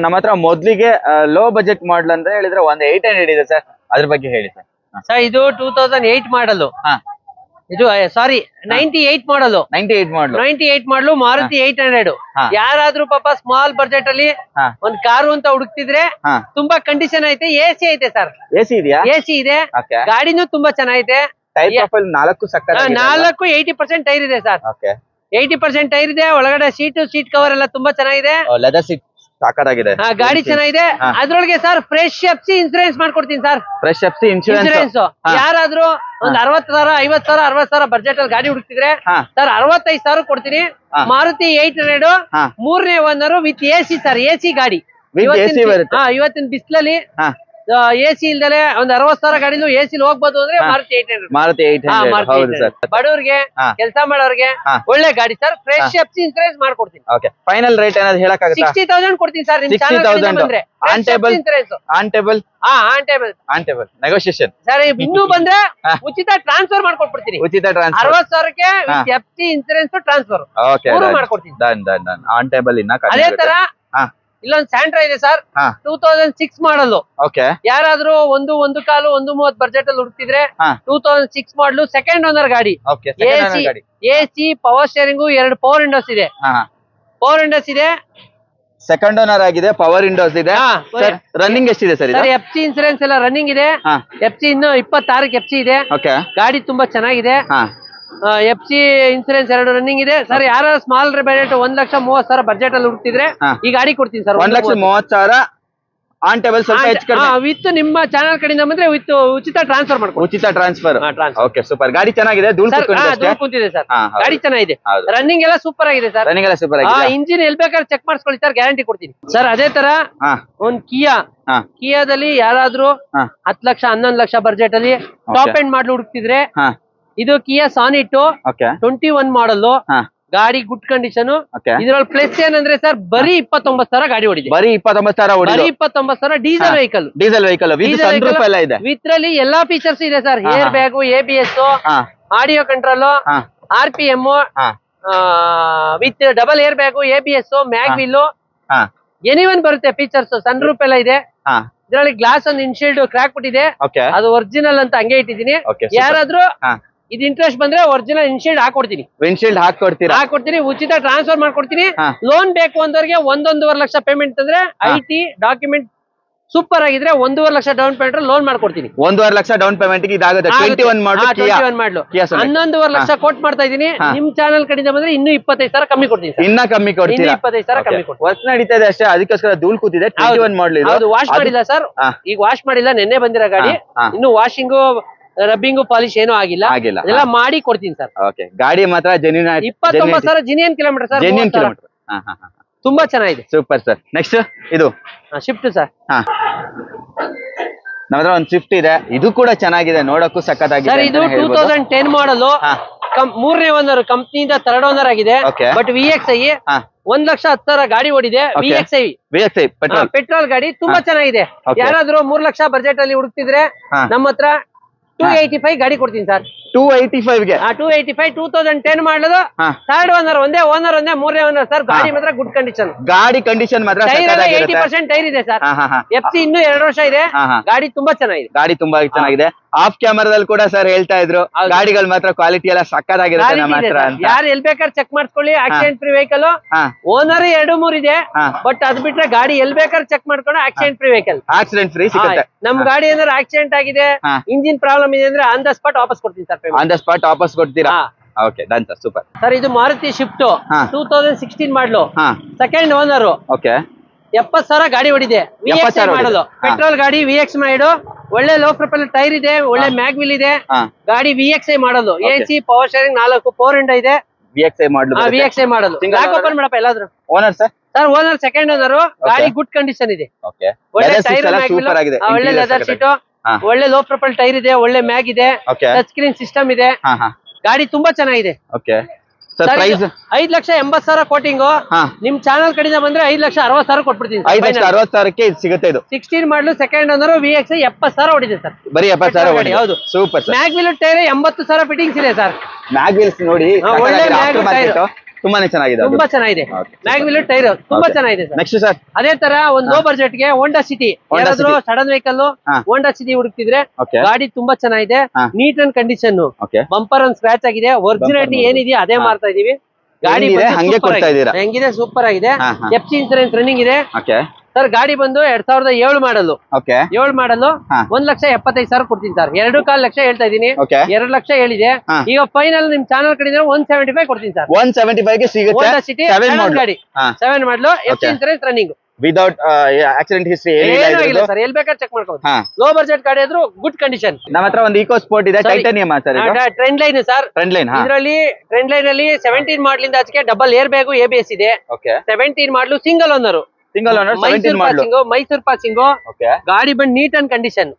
Speaker 2: ನಮ್ಮ ಹತ್ರ ಮೊದ್ಲಿಗೆ ಲೋ ಬಜೆಟ್ ಮಾಡಲ್ ಅಂದ್ರೆ ಹೇಳಿದ್ರೆ ಒಂದು 800 ಇದೆ ಸರ್ ಅದ್ರ ಬಗ್ಗೆ ಹೇಳಿ
Speaker 1: ಸರ್ ಇದು 2008 ಮಾಡಲು ಇದು ಸಾರಿ 98 ಮಾಡಲು ಮಾರುತಿ 800 ಯಾರಾದ್ರೂ ಪಾಪ ಸ್ಮಾಲ್ ಬಜೆಟ್ ಅಲ್ಲಿ ಒಂದ್ ಕಾರು ಅಂತ ಹುಡುಕ್ತಿದ್ರೆ ತುಂಬಾ ಕಂಡೀಷನ್ ಐತೆ AC ಐತೆ ಸರ್
Speaker 2: AC ಇದೆಯಾ
Speaker 1: AC ಇದೆ ಗಾಡಿನೂ ತುಂಬಾ ಚೆನ್ನಾಗಿದೆ
Speaker 2: 80%
Speaker 1: ಟೈರ್ ಇದೆ ಸರ್ 80% ಟೈರ್ ಇದೆ ಒಳಗಡೆ ಸೀಟ್ ಕವರ್ ಎಲ್ಲ ತುಂಬಾ ಚೆನ್ನಾಗಿದೆ
Speaker 2: ಲೆದರ್ ಸೀಟ್ ಸಾಕಾಗಿದೆ
Speaker 1: ಗಾಡಿ ಚೆನ್ನಾಗಿದೆ ಅದ್ರೊಳಗೆ ಸರ್ ಫ್ರೆಶ್ ಎಫ್ಸಿ ಇನ್ಸೂರೆನ್ಸ್ ಮಾಡ್ಕೊಡ್ತೀನಿ ಸರ್
Speaker 2: ಫ್ರೆಶ್ ಎಫ್ಸಿ ಇನ್ಸೂರೆನ್ಸ್
Speaker 1: ಯಾರಾದ್ರೂ ಒಂದ್ 60,000 50,000 60,000 ಬಜೆಟ್ ಅಲ್ಲಿ ಗಾಡಿ ಹುಡುಕ್ತಿದ್ರೆ ಸರ್ 65,000 ಕೊಡ್ತೀನಿ ಮಾರುತಿ 800 ಮೂರನೇ owner with AC sir AC ಗಾಡಿ ಇವತ್ತಿನ ಬಿಸಿಲಲ್ಲಿ AC ಇಲ್ದಲೆ ಒಂದ್ 60,000 ಗಾಡಿಲು AC ಹೋಗ್ಬೋದು ಅಂದ್ರೆ
Speaker 2: ಮಾರುತಿ 800
Speaker 1: ಬಡವ್ರಿಗೆ ಕೆಲಸ ಮಾಡೋರ್ಗೆ ಒಳ್ಳೆ ಗಾಡಿ ಸರ್ ಫ್ರೆಶ್ ಎಫ್ಸಿ ಇನ್ಸೂರೆನ್ಸ್ ಮಾಡ್ಕೊಡ್ತೀನಿ
Speaker 2: ಫೈನಲ್ ರೇಟ್ ಏನಾದ್ರು ಹೇಳಕ್ಕಾಗತ್ತಾ
Speaker 1: 60,000 ಕೊಡ್ತೀನಿ ಸರ್ ನಿಮ್
Speaker 2: ಆನ್ ಟೇಬಲ್ ನೆಗೋಷಿಯೇಷನ್
Speaker 1: ಸರ್ ಇನ್ನೂ ಬಂದ್ರೆ ಉಚಿತ ಟ್ರಾನ್ಸ್ಫರ್ ಮಾಡ್ಕೊಟ್ಬಿಡ್ತೀನಿ
Speaker 2: ಉಚಿತ ಟ್ರಾನ್ಸ್ಫರ್
Speaker 1: 60,000ಕ್ಕೆ ಎಫ್ಸಿ ಇನ್ಸೂರೆನ್ಸ್ ಟ್ರಾನ್ಸ್ಫರ್ ಮಾಡ್ಕೊಡ್ತೀನಿ
Speaker 2: ಆನ್ ಟೇಬಲ್ ಇನ್ನ
Speaker 1: ಅದೇ ತರ ಇಲ್ಲೊಂದು ಸ್ಯಾಂಟ್ರಾ ಇದೆ ಸರ್ 2006 ಮಾಡಲು ಯಾರಾದ್ರೂ 1.25 ಬಜೆಟ್ ಅಲ್ಲಿ ಹುಡುಕ್ತಿದ್ರೆ 2006 ಮಾಡಲು ಸೆಕೆಂಡ್ ಓನರ್ ಗಾಡಿ AC power steering 2 power Windows ಇದೆ
Speaker 2: ಸೆಕೆಂಡ್ ಓನರ್ ಆಗಿದೆ ಪವರ್ ವಿಂಡೋಸ್ ಇದೆ ರನ್ನಿಂಗ್ ಎಷ್ಟಿದೆ ಸರ್
Speaker 1: ಎಫ್ಸಿ ಇನ್ಸೂರೆನ್ಸ್ ಎಲ್ಲ ರನ್ನಿಂಗ್ ಇದೆ ಎಫ್ಸಿ ಇನ್ನು 26ಕ್ಕೆ ಎಫ್ಸಿ ಇದೆ ಗಾಡಿ ತುಂಬಾ ಚೆನ್ನಾಗಿದೆ ಎಫ್ಸಿ ಇನ್ಸೂರೆನ್ಸ್ 2 ರನ್ನಿಂಗ್ ಇದೆ ಸರ್ ಯಾರು ಸ್ಮಾಲ್ ಬಜೆಟ್ 1,30,30,000 ಬಜೆಟ್ ಅಲ್ಲಿ ಹುಡುಕ್ತಿದ್ರೆ ಈ ಗಾಡಿ ಕೊಡ್ತೀನಿ ಸರ್
Speaker 2: 1,30,30,000 ಆನ್ ಟೇಬಲ್ ಸ್ವಲ್ಪ ಹೆಚ್ಚು ಕಡಿಮೆ
Speaker 1: ವಿತ್ ನಿಮ್ಮ ಚಾನಲ್ ಕಡೆಯಿಂದ ಬಂದ್ರೆ ವಿತ್ ಉಚಿತ ಟ್ರಾನ್ಸ್ಫರ್ ಮಾಡ್ಕೊಡ್ತೀವಿ.
Speaker 2: ಉಚಿತ ಟ್ರಾನ್ಸ್ಫರ್.
Speaker 1: ಟ್ರಾನ್ಸ್ಫರ್.
Speaker 2: Okay super. ಗಾಡಿ ಚೆನ್ನಾಗಿದೆ, ಧೂಳು
Speaker 1: ಕೂತಿದೆ ಸರ್. ಗಾಡಿ ಚೆನ್ನಾಗಿದೆ, ರನ್ನಿಂಗ್ ಎಲ್ಲ ಸೂಪರ್ ಆಗಿದೆ ಸರ್.
Speaker 2: ರನ್ನಿಂಗ್ ಎಲ್ಲ ಸೂಪರ್ ಆಗಿದೆ.
Speaker 1: ಇಂಜಿನ್ ಎಲ್ಲಿ ಬೇಕಾದ್ರೆ ಚೆಕ್ ಮಾಡಿಸ್ಕೊಳ್ಳಿ ಸರ್, ಗ್ಯಾರಂಟಿ ಕೊಡ್ತೀನಿ ಸರ್. ಅದೇ ತರ ಒಂದ್ ಕಿಯಾದಲ್ಲಿ ಯಾರಾದ್ರೂ 10 ಲಕ್ಷ 11 ಲಕ್ಷ ಬಜೆಟ್ ಅಲ್ಲಿ ಟಾಪ್ ಎಂಡ್ ಮಾಡ್ಲು ಹುಡುಕ್ತಿದ್ರೆ ಇದು ಕಿಯಾ ಸಾನಿಟ್ 21 ಮಾಡಲ್ ಗಾಡಿ ಗುಡ್ ಕಂಡೀಷನ್. ಇದ್ರಲ್ಲಿ ಪ್ಲಸ್ ಏನಂದ್ರೆ ಸರ್ ಬರೀ 29,000 ಗಾಡಿ ಹೊಡಿದೆ.
Speaker 2: ಬರೀ 29,000
Speaker 1: ಡೀಸೆಲ್ ವೆಹಿಕಲ್. ವಿತ್ರಲ್ಲಿ ಎಲ್ಲಾ ಫೀಚರ್ಸ್ ಇದೆ sir. Air bag, ABS, audio control, RPM with double air bag, ABS, mag wheel, anyone ಬರುತ್ತೆ ಫೀಚರ್ಸ್. ಸನ್ ರೂಪ್ ಎಲ್ಲ ಇದೆ. ಇದರಲ್ಲಿ ಗ್ಲಾಸ್ ಒಂದು ಇನ್ಶೀಲ್ಡ್ ಕ್ರಾಕ್ ಬಿಟ್ಟಿದೆ, ಅದು ಒರಿಜಿನಲ್ ಅಂತ ಹಂಗೆ ಇಟ್ಟಿದ್ದೀನಿ. ಯಾರಾದ್ರೂ ಇದು ಇಂಟ್ರೆಸ್ಟ್ ಬಂದ್ರೆ ಒರಿಜಿನಲ್ ಇನ್ಶೀಲ್ಡ್ ಹಾಕೊಡ್ತೀನಿ.
Speaker 2: ವಿನ್ಶೀಲ್ಡ್ ಹಾಕೊಡ್ತೀನಿ,
Speaker 1: ಉಚಿತ ಟ್ರಾನ್ಸ್ಫರ್ ಮಾಡ್ಕೊಡ್ತೀನಿ. ಲೋನ್ ಬೇಕು ಅಂದವ್ರಿಗೆ 1.5 ಲಕ್ಷ ಪೇಮೆಂಟ್ ಅಂದ್ರೆ IT ಡಾಕ್ಯುಮೆಂಟ್ ಸೂಪರ್ ಆಗಿದ್ರೆ 1.5 ಲಕ್ಷ ಡೌನ್ ಪೇಮೆಂಟ್ ಲೋನ್ ಮಾಡ್ಕೊಡ್ತೀನಿ.
Speaker 2: 1.5 ಲಕ್ಷ ಡೌನ್ ಪೇಮೆಂಟ್ ಇದಾಗುತ್ತೆ. 21 ಮಾಡಲು
Speaker 1: 11.5 ಲಕ್ಷ ಕೋಟ್ ಮಾಡ್ತಾ ಇದೀನಿ. ನಿಮ್ ಚಾನಲ್ ಕಡೆಯಿಂದ ಬಂದ್ರೆ ಇನ್ನೂ 25,000 ಕಮ್ಮಿ ಕೊಡ್ತೀನಿ.
Speaker 2: ಇನ್ನ ಕಮ್ಮಿ ಕೊಡ್ತೀನಿ.
Speaker 1: 25,000 ಕಮ್ಮಿ ಕೊಡ್ತೀನಿ.
Speaker 2: ವರ್ಕ್ ನಡೀತಾ ಇದೆ ಅಷ್ಟೇ, ಅದಕ್ಕೋಸ್ಕರ ಧೂಳು ಕೂತಿದೆ. 21 ಮಾಡಲ್ ಇದು.
Speaker 1: ಹೌದು, ವಾಶ್ ಮಾಡಿಲ್ಲ ಸರ್. ಈಗ ವಾಶ್ ಮಾಡಿಲ್ಲ, ನೆನ್ನೆ ಬಂದಿರೋ ಗಾಡಿ. ಇನ್ನು ವಾಷಿಂಗು, ರಬ್ಬಿಂಗು, ಪಾಲಿಶ್ ಏನೂ ಆಗಿಲ್ಲ. ಎಲ್ಲ ಮಾಡಿ ಕೊಡ್ತೀನಿ ಸರ್.
Speaker 2: ಗಾಡಿ ಮಾತ್ರ genuine
Speaker 1: 29,000 genuine kilometre sir.
Speaker 2: Genuine kilometre
Speaker 1: ತುಂಬಾ ಚೆನ್ನಾಗಿದೆ.
Speaker 2: Super sir. ನೆಕ್ಸ್ಟ್ ಇದು
Speaker 1: ಶಿಫ್ಟ್ ಸರ್.
Speaker 2: ನಮ್ಮ ಹತ್ರ ಒಂದು ಸ್ವಿಫ್ಟ್ ಇದೆ, ಇದು ಕೂಡ ಚೆನ್ನಾಗಿದೆ, ನೋಡಕ್ಕೂ ಸಕ್ಕತ್ತಾಗಿದೆ
Speaker 1: ಸರ್. ಇದು 2010 ಮಾಡಲು, 3ನೇ ಓನರ್, ಕಂಪ್ನಿಯಿಂದ 3rd ಓನರ್ ಆಗಿದೆ. ಬಟ್ VXI 1,10,000 ಗಾಡಿ ಓಡಿದೆ. VXI ಪೆಟ್ರೋಲ್ ಗಾಡಿ ತುಂಬಾ ಚೆನ್ನಾಗಿದೆ. ಯಾರಾದ್ರೂ 3 ಲಕ್ಷ ಬಜೆಟ್ ಅಲ್ಲಿ ಹುಡುಕ್ತಿದ್ರೆ ನಮ್ಮ ಹತ್ರ 285 ಗಾಡಿ ಕೊಡ್ತೀನಿ ಸರ್.
Speaker 2: 285 ಗೆ
Speaker 1: 285 2010 ಮಾಡಲು, 3rd ಓನರ್, ಒಂದೇ 3ನೇ ಓನರ್ ಸರ್. ಗಾಡಿ ಮಾತ್ರ ಗುಡ್ ಕಂಡೀಷನ್.
Speaker 2: ಗಾಡಿ ಕಂಡೀಷನ್ ಮಾತ್ರ
Speaker 1: 80% ಟೈರ್ ಇದೆ ಸರ್. FC ಇನ್ನೂ 2 ವರ್ಷ ಇದೆ. ಗಾಡಿ ತುಂಬಾ ಚೆನ್ನಾಗಿದೆ. ಆಫ್ ಕ್ಯಾಮರಾದಲ್ಲಿ ಕೂಡ ಸರ್ ಹೇಳ್ತಾ ಇದ್ರು ಗಾಡಿಗಳು ಮಾತ್ರ ಕ್ವಾಲಿಟಿ ಎಲ್ಲ ಸಕ್ಕತ್ತಾಗಿರುತ್ತೆ ನಮ್ಮ ಹತ್ರ ಅಂತ. ಯಾರು ಎಲ್ಲಿ ಬೇಕಾದ್ರೆ ಚೆಕ್ ಮಾಡ್ಕೊಳ್ಳಿ. Accident free vehicle. ಓನರ್ 2-3 ಇದೆ, ಬಟ್ ಅದ್ ಬಿಟ್ರೆ ಗಾಡಿ ಎಲ್ಲಿ ಬೇಕಾದ್ರೆ ಚೆಕ್ ಮಾಡ್ಕೊಂಡು accident free vehicle. Accident free ಸಿಗುತ್ತೆ. ನಮ್ ಗಾಡಿ ಏನಾದ್ರು ಆಕ್ಸಿಡೆಂಟ್ ಆಗಿದೆ, ಇಂಜಿನ್ ಪ್ರಾಬ್ಲಮ್ ಇದೆ ಅಂದ್ರೆ ಆನ್ ದ ಸ್ಪಾಟ್ ವಾಪಸ್ ಕೊಡ್ತೀನಿ ಸರ್.
Speaker 2: ಆನ್ ದ ಸ್ಪಾಟ್ ವಾಪಸ್ ಕೊಡ್ತೀರಾ? Okay, done sir, super
Speaker 1: sir. ಇದು ಮಾರುತಿ ಶಿಫ್ಟ್ 2016 ಮಾಡಲು, 2nd ಓನರ್.
Speaker 2: ಓಕೆ,
Speaker 1: 70,000 ಗಾಡಿ ಹೊಡಿದೆ. VXI ಮಾಡಲು, ಪೆಟ್ರೋಲ್ ಗಾಡಿ, VX ಮಾಡು, ಒಳ್ಳೆ ಲೋ ಪ್ರೊಪೆಲ್ಲರ್ ಟೈರ್ ಇದೆ, ಒಳ್ಳೆ ಮ್ಯಾಗ್ ವೀಲ್ ಇದೆ. ಗಾಡಿ VXI ಮಾಡಲು, AC, ಪವರ್ ಸ್ಟೇರಿಂಗ್, 4 4 ವಿಂಡೋ ಇದೆ. VXI ಮಾಡಲು. ಓಪನ್ ಮಾಡಪ್ಪ ಎಲ್ಲಾದ್ರೂ. Owner sir. Owner 2nd owner. ಗಾಡಿ ಗುಡ್ ಕಂಡೀಷನ್ ಇದೆ. ಒಳ್ಳೆ ಟೈರ್, ಒಳ್ಳೆ ಲೆದರ್ ಸೀಟು, ಒಳ್ಳೆ ಲೋ ಪ್ರೊಪೆಲ್ ಟೈರ್ ಇದೆ, ಒಳ್ಳೆ ಮ್ಯಾಗ್ ಇದೆ, ಟಚ್ ಸ್ಕ್ರೀನ್ ಸಿಸ್ಟಮ್ ಇದೆ. ಗಾಡಿ ತುಂಬಾ ಚೆನ್ನಾಗಿದೆ. 5,80,000 ಕೋಟಿಂಗು. ನಿಮ್ ಚಾನಲ್ ಕಡೆಯಿಂದ ಬಂದ್ರೆ 5,60,000 ಕೊಟ್ಬಿಡ್ತೀನಿ.
Speaker 2: 5,60,000ಕ್ಕೆ ಸಿಗುತ್ತೆ. ಇದು
Speaker 1: 16 ಮಾಡಲು, 2nd ಓನರ್. VXI 70,000 ಹೊಡಿದೆ sir.
Speaker 2: ಬರೀ 70,000. ಹೌದು, super.
Speaker 1: Mag wheel tyre 80,000 fittings ಇದೆ ಸರ್.
Speaker 2: ಮ್ಯಾಗ್ ವೀಲ್ಸ್ ನೋಡಿ, ಒಳ್ಳೆ ತುಂಬಾನೇ ಚೆನ್ನಾಗಿದೆ.
Speaker 1: ತುಂಬಾ ಚೆನ್ನಾಗಿದೆ. ಮ್ಯಾಗ್ ವೀಲ್ ಟೈರ್ ತುಂಬಾ ಚೆನ್ನಾಗಿದೆ ಸರ್.
Speaker 2: ನೆಕ್ಸ್ಟ್ ಸರ್,
Speaker 1: ಅದೇ ತರ ಒಂದು ಲೋ ಬಜೆಟ್ ಗೆ ಹೋಂಡಾ ಸಿಟಿ, ಯಾರಾದ್ರೂ ಸಡನ್ ವೆಹಿಕಲ್ ಹೋಂಡಾ ಸಿಟಿ ಹುಡುಕ್ತಿದ್ರೆ ಗಾಡಿ ತುಂಬಾ ಚೆನ್ನಾಗಿದೆ. Neat and condition. ಬಂಪರ್ ಒಂದು ಸ್ಕ್ರಾಚ್ ಆಗಿದೆ. ಒರಿಜಿನಾಲಿಟಿ ಏನಿದೆಯಾ ಅದೇ ಮಾರ್ತಾ ಇದೀವಿ. ಗಾಡಿ
Speaker 2: ಹಂಗೆ ಕೊಡ್ತಾ ಇದೀರಾ?
Speaker 1: ಹೆಂಗಿದೆ, ಸೂಪರ್ ಆಗಿದೆ. FC ಇನ್ಸೂರೆನ್ಸ್ ರನ್ನಿಂಗ್ ಇದೆ ಸರ್. ಗಾಡಿ ಬಂದು 2007 ಮಾಡಲು. 7 ಮಾಡಲು 1,75,000 ಕೊಡ್ತೀನಿ ಸರ್. 2.25 ಲಕ್ಷ ಹೇಳ್ತಾ ಇದೀನಿ. 2 ಲಕ್ಷ ಹೇಳಿದೆ. ಈಗ ಫೈನಲ್ ನಿಮ್ ಚಾನಲ್ ಕಡೆಯಿಂದ 175 ಕೊಡ್ತೀನಿ ಸರ್. 175 ಗೆ ಸಿಗುತ್ತೆ. ಸಿಟಿ 7 ಗಾಡಿ, 7 ಮಾಡಲು, FC insurance running, without accident history ಏನಿಲ್ಲ ಸರ್. ಎಲ್ಲಿ ಬೇಕಾದ್ರೆ ಚೆಕ್ ಮಾಡ್ಕೋಬಹುದು. ಲೋ ಬಜೆಟ್ ಗಾಡಿ ಆದ್ರೂ ಗುಡ್ ಕಂಡೀಷನ್. ನಮ್ಮ ಹತ್ರ ಒಂದು ಈಕೋ ಸ್ಪೋರ್ಟ್ ಇದೆ, titanium sir. Trend line sir. ಇದರಲ್ಲಿ ಟ್ರೆಂಡ್ ಲೈನ್ ಅಲ್ಲಿ 17 ಮಾಡಲಿಂದ ಆಚೆಗೆ ಡಬಲ್ ಏರ್ ಬ್ಯಾಗು, ABS ಇದೆ. 17 model, single owner. Mysore passing. ಗಾಡಿ ಬಂದು ನೀಟ್ ಅಂಡ್ ಕಂಡೀಷನ್.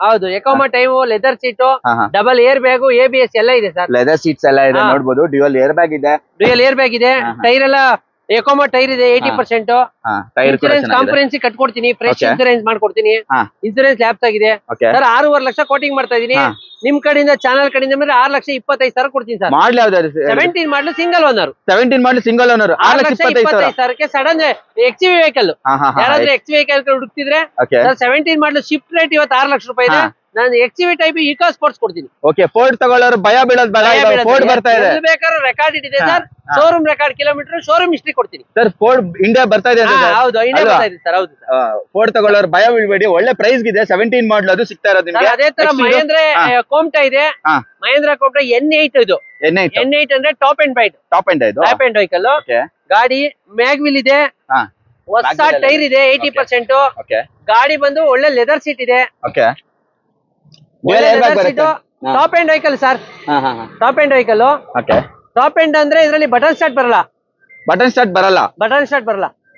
Speaker 1: ಹೌದು, ಎಕೋಮಾ time, leather seat, double air bag, ABS ಎಲ್ಲ ಇದೆ ಸರ್. ಲೆದರ್ ಸೀಟ್ಸ್ ಎಲ್ಲ ಇದೆ ನೋಡಬಹುದು. ಡ್ಯುಯಲ್ ಏರ್ ಬ್ಯಾಗ್ ಇದೆ. ಟೈರ್ ಎಲ್ಲ ಎಕೋಮಾ ಟೈರ್ ಇದೆ 80%. ಇನ್ಸೂರೆನ್ಸ್ ಕಾಂಪ್ರಿಹೆನ್ಸಿವ್ ಕಟ್ಕೊಡ್ತೀನಿ. ಫ್ರೆಶ್ ಇನ್ಸೂರೆನ್ಸ್ ಮಾಡ್ಕೊಡ್ತೀನಿ. ಇನ್ಸೂರೆನ್ಸ್ ಲ್ಯಾಪ್ಸ್ ಆಗಿದೆ ಸರ್. 6.5 ಲಕ್ಷ ಕೋಟಿಂಗ್ ಮಾಡ್ತಾ ಇದೀನಿ. ನಿಮ್ ಕಡೆಯಿಂದ ಚಾನಲ್ ಕಡೆಯಿಂದ ಅಂದ್ರೆ 6,25,000 ಕೊಡ್ತೀನಿ ಸರ್. 17 model, single owner. 6,25,000ಕ್ಕೆ ಸಡನ್ XV ವೆಹಿಕಲ್. ಯಾರಾದ್ರೂ XV ವೆಹಿಕಲ್ ಹುಡುಕ್ತಿದ್ರೆ 17 ಮಾಡಲು ಶಿಫ್ಟ್ ರೇಟ್ ಇವತ್ತು 6 ಲಕ್ಷ ರೂಪಾಯಿ ಇದೆ. ನಾನು XV ಟೈಪ್ ಈಕೋ ಸ್ಪೋರ್ಟ್ಸ್ ಕೊಡ್ತೀನಿ. ಫೋರ್ಡ್ ತಗೊಳ್ಳೋರು ಭಯ ಬೀಳೋದು ಬೇಡ. ಫೋರ್ಡ್ ಬರ್ತಾ ಇದೆ, ಬೇಕಾದ್ರೆ ರೆಕಾರ್ಡ್ ಇದೆ sir. Showroom record, kilometre, showroom history ಕೊಡ್ತೀನಿ ಸರ್. ಫೋರ್ಡ್ ಇಂಡಿಯಾ ಬರ್ತಾ ಇದೆ. ಹೌದು, ಇಂಡಿಯಾ ಬರ್ತಾ ಇದೆ ಸರ್. ಹೌದು, ಫೋರ್ಡ್ ತಗೊಳ್ಳೋರು ಭಯ ಬೀಳ್ಬೇಡಿ. ಒಳ್ಳೆ ಪ್ರೈಸ್ ಇದೆ. 17 ಮಾಡಲ್ ಅದು ಸಿಗ್ತಾ ಇರೋದು ನಿಮಗೆ. ಅದೇ ತರ ಮಹೇಂದ್ರ ಕೋಮ್ಟಾ ಇದೆ. ಮಹೇಂದ್ರ ಕೋಮ್ಟಾ N8 ಇದು. N8 ಅಂದ್ರೆ ಟಾಪ್ ಎಂಡ್ ವೆಹಿಕಲ್. ಗಾಡಿ ಮ್ಯಾಗ್ ವೀಲ್ ಇದೆ. ಹೊಸ ಟೈರ್ ಇದೆ 80%.
Speaker 2: ಓಕೆ
Speaker 1: ಗಾಡಿ ಬಂದು ಒಳ್ಳೆ ಲೆದರ್ ಸೀಟ್ ಇದೆ.
Speaker 2: Okay
Speaker 1: top end vehicle sir. Top end vehicle.
Speaker 2: Okay
Speaker 1: top end ಅಂದ್ರೆ ಇದರಲ್ಲಿ ಬಟನ್ ಸ್ಟಾರ್ಟ್ ಬರಲ್ಲ.
Speaker 2: ಬಟನ್ ಸ್ಟಾರ್ಟ್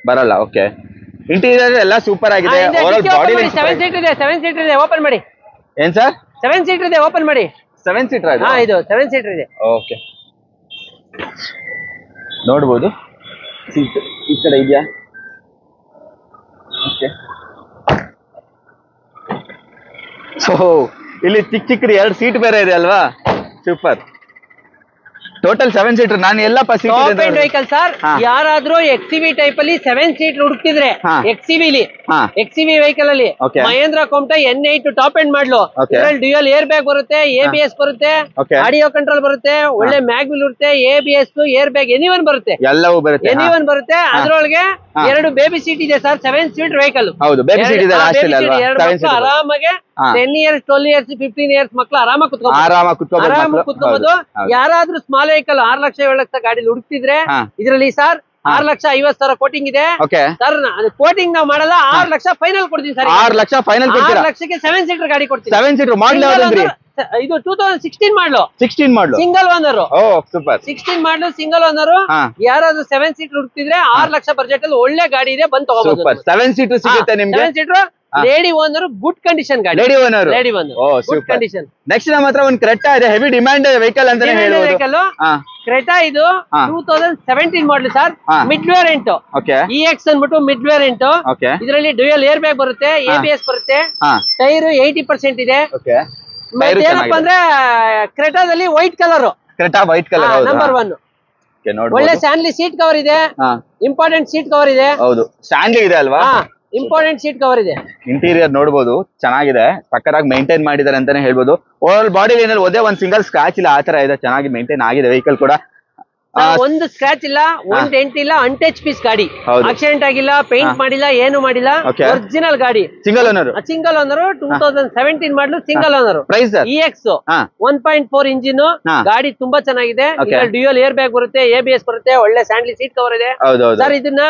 Speaker 2: ಬರಲ್ಲ. ಓಕೆ ಇಂಟೀರಿಯರ್ ಎಲ್ಲ ಸೂಪರ್ ಆಗಿದೆ. ಓವರಾಲ್ ಬಾಡಿ
Speaker 1: 7 ಸೀಟರ್ ಇದೆ. ಓಪನ್ ಮಾಡಿ.
Speaker 2: ಏನ್ ಸರ್?
Speaker 1: 7 ಸೀಟರ್ ಇದೆ. ಓಪನ್ ಮಾಡಿ.
Speaker 2: 7 ಸೀಟರ್ ಇದೆ.
Speaker 1: ಇದು 7 ಸೀಟರ್ ಇದೆ.
Speaker 2: ಓಕೆ ನೋಡ್ಬೋದು ಸೀಟ್ ಈ ಕಡೆ ಇದೆಯಾ? ಓಕೆ ಸೊ ಇಲ್ಲಿ ಚಿಕ್ಕದು 2 ಸೀಟ್ ಬೇರೆ ಇದೆ ಅಲ್ವಾ? ಸೂಪರ್. Total 7 seater. ನಾನು ಎಲ್ಲ
Speaker 1: ವೆಹಿಕಲ್ ಸರ್. ಯಾರಾದ್ರೂ XCV ಟೈಪ್ ಅಲ್ಲಿ 7 ಸೀಟರ್ ಹುಡುಕ್ತಿದ್ರೆ XCV ವೆಹಿಕಲ್ ಅಲ್ಲಿ ಮಹೇಂದ್ರ ಕೋಮ್ಟಾ N8 ಟಾಪ್ ಎಂಡ್ ಮಾಡ್ಲು. ಇದರಲ್ಲಿ ಡ್ಯೂಯಲ್ ಏರ್ ಬ್ಯಾಗ್ ಬರುತ್ತೆ, ABS ಬರುತ್ತೆ, ಆಡಿಯೋ ಕಂಟ್ರೋಲ್ ಬರುತ್ತೆ, ಒಳ್ಳೆ ಮ್ಯಾಗ್ವಿಲ್ ಇರುತ್ತೆ, ABS, ಏರ್ ಬ್ಯಾಗ್ ಎನಿವನ್ ಬರುತ್ತೆ,
Speaker 2: ಎಲ್ಲವೂ ಬರುತ್ತೆ.
Speaker 1: ಅದ್ರೊಳಗೆ 2 ಬೇಬಿ ಸೀಟ್ ಇದೆ ಸರ್. 7 seater vehicle.
Speaker 2: ಹೌದು, ಬೇಬಿ ಸೀಟ್ ಇದೆ.
Speaker 1: ಆರಾಮಾಗಿ 10 ಇಯರ್ಸ್ 12 ಇಯರ್ಸ್ 15 ಇಯರ್ಸ್ ಮಕ್ಕಳು ಆರಾಮಾಗಿ ಕುತ್ಕೋಬಹುದು. ಯಾರಾದ್ರೂ ಸ್ಮಾಲ್ ವೆಹಿಕಲ್ 6 ಲಕ್ಷ 7 ಲಕ್ಷ ಗಾಡಿ ಹುಡುಕ್ತಿದ್ರೆ ಇದರಲ್ಲಿ ಸರ್ 6,50,000 ಕೋಟಿಂಗ್ ಇದೆ ಸರ್. ಕೋಟಿಂಗ್ ನಾವು ಮಾಡಲ್ಲ. 6 ಲಕ್ಷ ಫೈನಲ್ ಕೊಡ್ತೀನಿ ಸರ್.
Speaker 2: 6 ಲಕ್ಷ ಫೈನಲ್
Speaker 1: 6 ಲಕ್ಷಕ್ಕೆ 7 ಸೀಟರ್ ಗಾಡಿ ಕೊಡ್ತೀನಿ.
Speaker 2: 7 ಸೀಟರ್ ಮಾಡಲ್ ಯಾವ್ದಂದ್ರಿ?
Speaker 1: ಇದು 2016 ಮಾಡಲು.
Speaker 2: 16 ಮಾಡಲು
Speaker 1: ಸಿಂಗಲ್ ಓನರ್.
Speaker 2: ಸೂಪರ್.
Speaker 1: 16 ಮಾಡಲು ಸಿಂಗಲ್ ಓನರ್. ಯಾರಾದ್ರೂ 7 ಸೀಟರ್ ಹುಡುಕ್ತಿದ್ರೆ 6 ಲಕ್ಷ ಬಜೆಟ್ ಅಲ್ಲಿ ಒಳ್ಳೆ ಗಾಡಿ ಇದೆ, ಬಂದು ತಗೋಬಹುದು.
Speaker 2: 7 ಸೀಟರ್ ಸಿಗುತ್ತೆ ನಿಮ್ಗೆ.
Speaker 1: 7 seater lady owner, good condition ಗಾಡಿ. Lady owner good condition.
Speaker 2: Next ನಮ್ಮ ಹತ್ರ ಒಂದು ಕ್ರೆಟಾ ಇದೆ. ಹೆವಿ ಡಿಮ್ಯಾಂಡ್ ವೆಹಿಕಲ್ ಅಂತಾನೆ ಹೇಳ್ಬೋದು.
Speaker 1: ಕ್ರೆಟಾ ಇದು 2017 model sir. Mid variant. EX ಅಂದ್ಬಿಟ್ಟು ಮಿಡ್ ವೇರಿಯಂಟ್. ಇದರಲ್ಲಿ ಡ್ಯೂಯಲ್ ಏರ್ ಬ್ಯಾಗ್ ಬರುತ್ತೆ, ABS ಬರುತ್ತೆ, ಟೈರ್ 80% ಇದೆ. ಏನಪ್ಪಾ ಅಂದ್ರೆ ಕ್ರೆಟಾದಲ್ಲಿ ವೈಟ್ ಕಲರ್. ನಂಬರ್ 1 ಒಳ್ಳೆ ಸ್ಯಾನ್ಲಿ ಸೀಟ್ ಕವರ್ ಇದೆ. ಇಂಪಾರ್ಟೆಂಟ್ ಸೀಟ್ ಕವರ್ ಇದೆ.
Speaker 2: ಹೌದು, ಸ್ಯಾನ್ಲಿ ಇದೆ ಅಲ್ವಾ?
Speaker 1: ಇಂಪಾರ್ಟೆಂಟ್ ಸೀಟ್ ಕವರ್ ಇದೆ.
Speaker 2: ಇಂಟೀರಿಯರ್ ನೋಡಬಹುದು, ಚೆನ್ನಾಗಿದೆ, ಸಕ್ಕತ್ತಾಗಿ ಮೇಂಟೈನ್ ಮಾಡಿದ್ದಾರೆ ಅಂತಾನೆ ಹೇಳ್ಬೋದು. ಓವರ್ ಬಾಡಿ ಏನಲ್ಲಿ ಒಂದ್ ಸಿಂಗಲ್ ಸ್ಕ್ರಾಚ್ ಇಲ್ಲ, ಆತರ ಇದೆ. ಚೆನ್ನಾಗಿ ಮೇಂಟೈನ್ ಆಗಿದೆ ವೆಹಿಕಲ್ ಕೂಡ.
Speaker 1: ಒಂದು ಸ್ಕ್ರಾಚ್ ಇಲ್ಲ, ಒಂದು ಡೆಂಟ್ ಇಲ್ಲ, ಅನ್ಟಚ್ ಪೀಸ್ ಗಾಡಿ. ಆಕ್ಸಿಡೆಂಟ್ ಆಗಿಲ್ಲ, ಪೇಂಟ್ ಮಾಡಿಲ್ಲ, ಏನು ಮಾಡಿಲ್ಲ. ಒರಿಜಿನಲ್ ಗಾಡಿ. ಸಿಂಗಲ್ ಓನರ್ 2017 ಮಾಡಲು single owner.
Speaker 2: Price
Speaker 1: EX 1.4 engine ಗಾಡಿ ತುಂಬಾ ಚೆನ್ನಾಗಿದೆ. ಡ್ಯೂಯಲ್ ಏರ್ ಬ್ಯಾಗ್ ಬರುತ್ತೆ, ABS ಬರುತ್ತೆ, ಒಳ್ಳೆ ಸ್ಯಾಂಡ್ಲಿ ಸೀಟ್ ಕವರ್ ಇದೆ ಸರ್. ಇದನ್ನ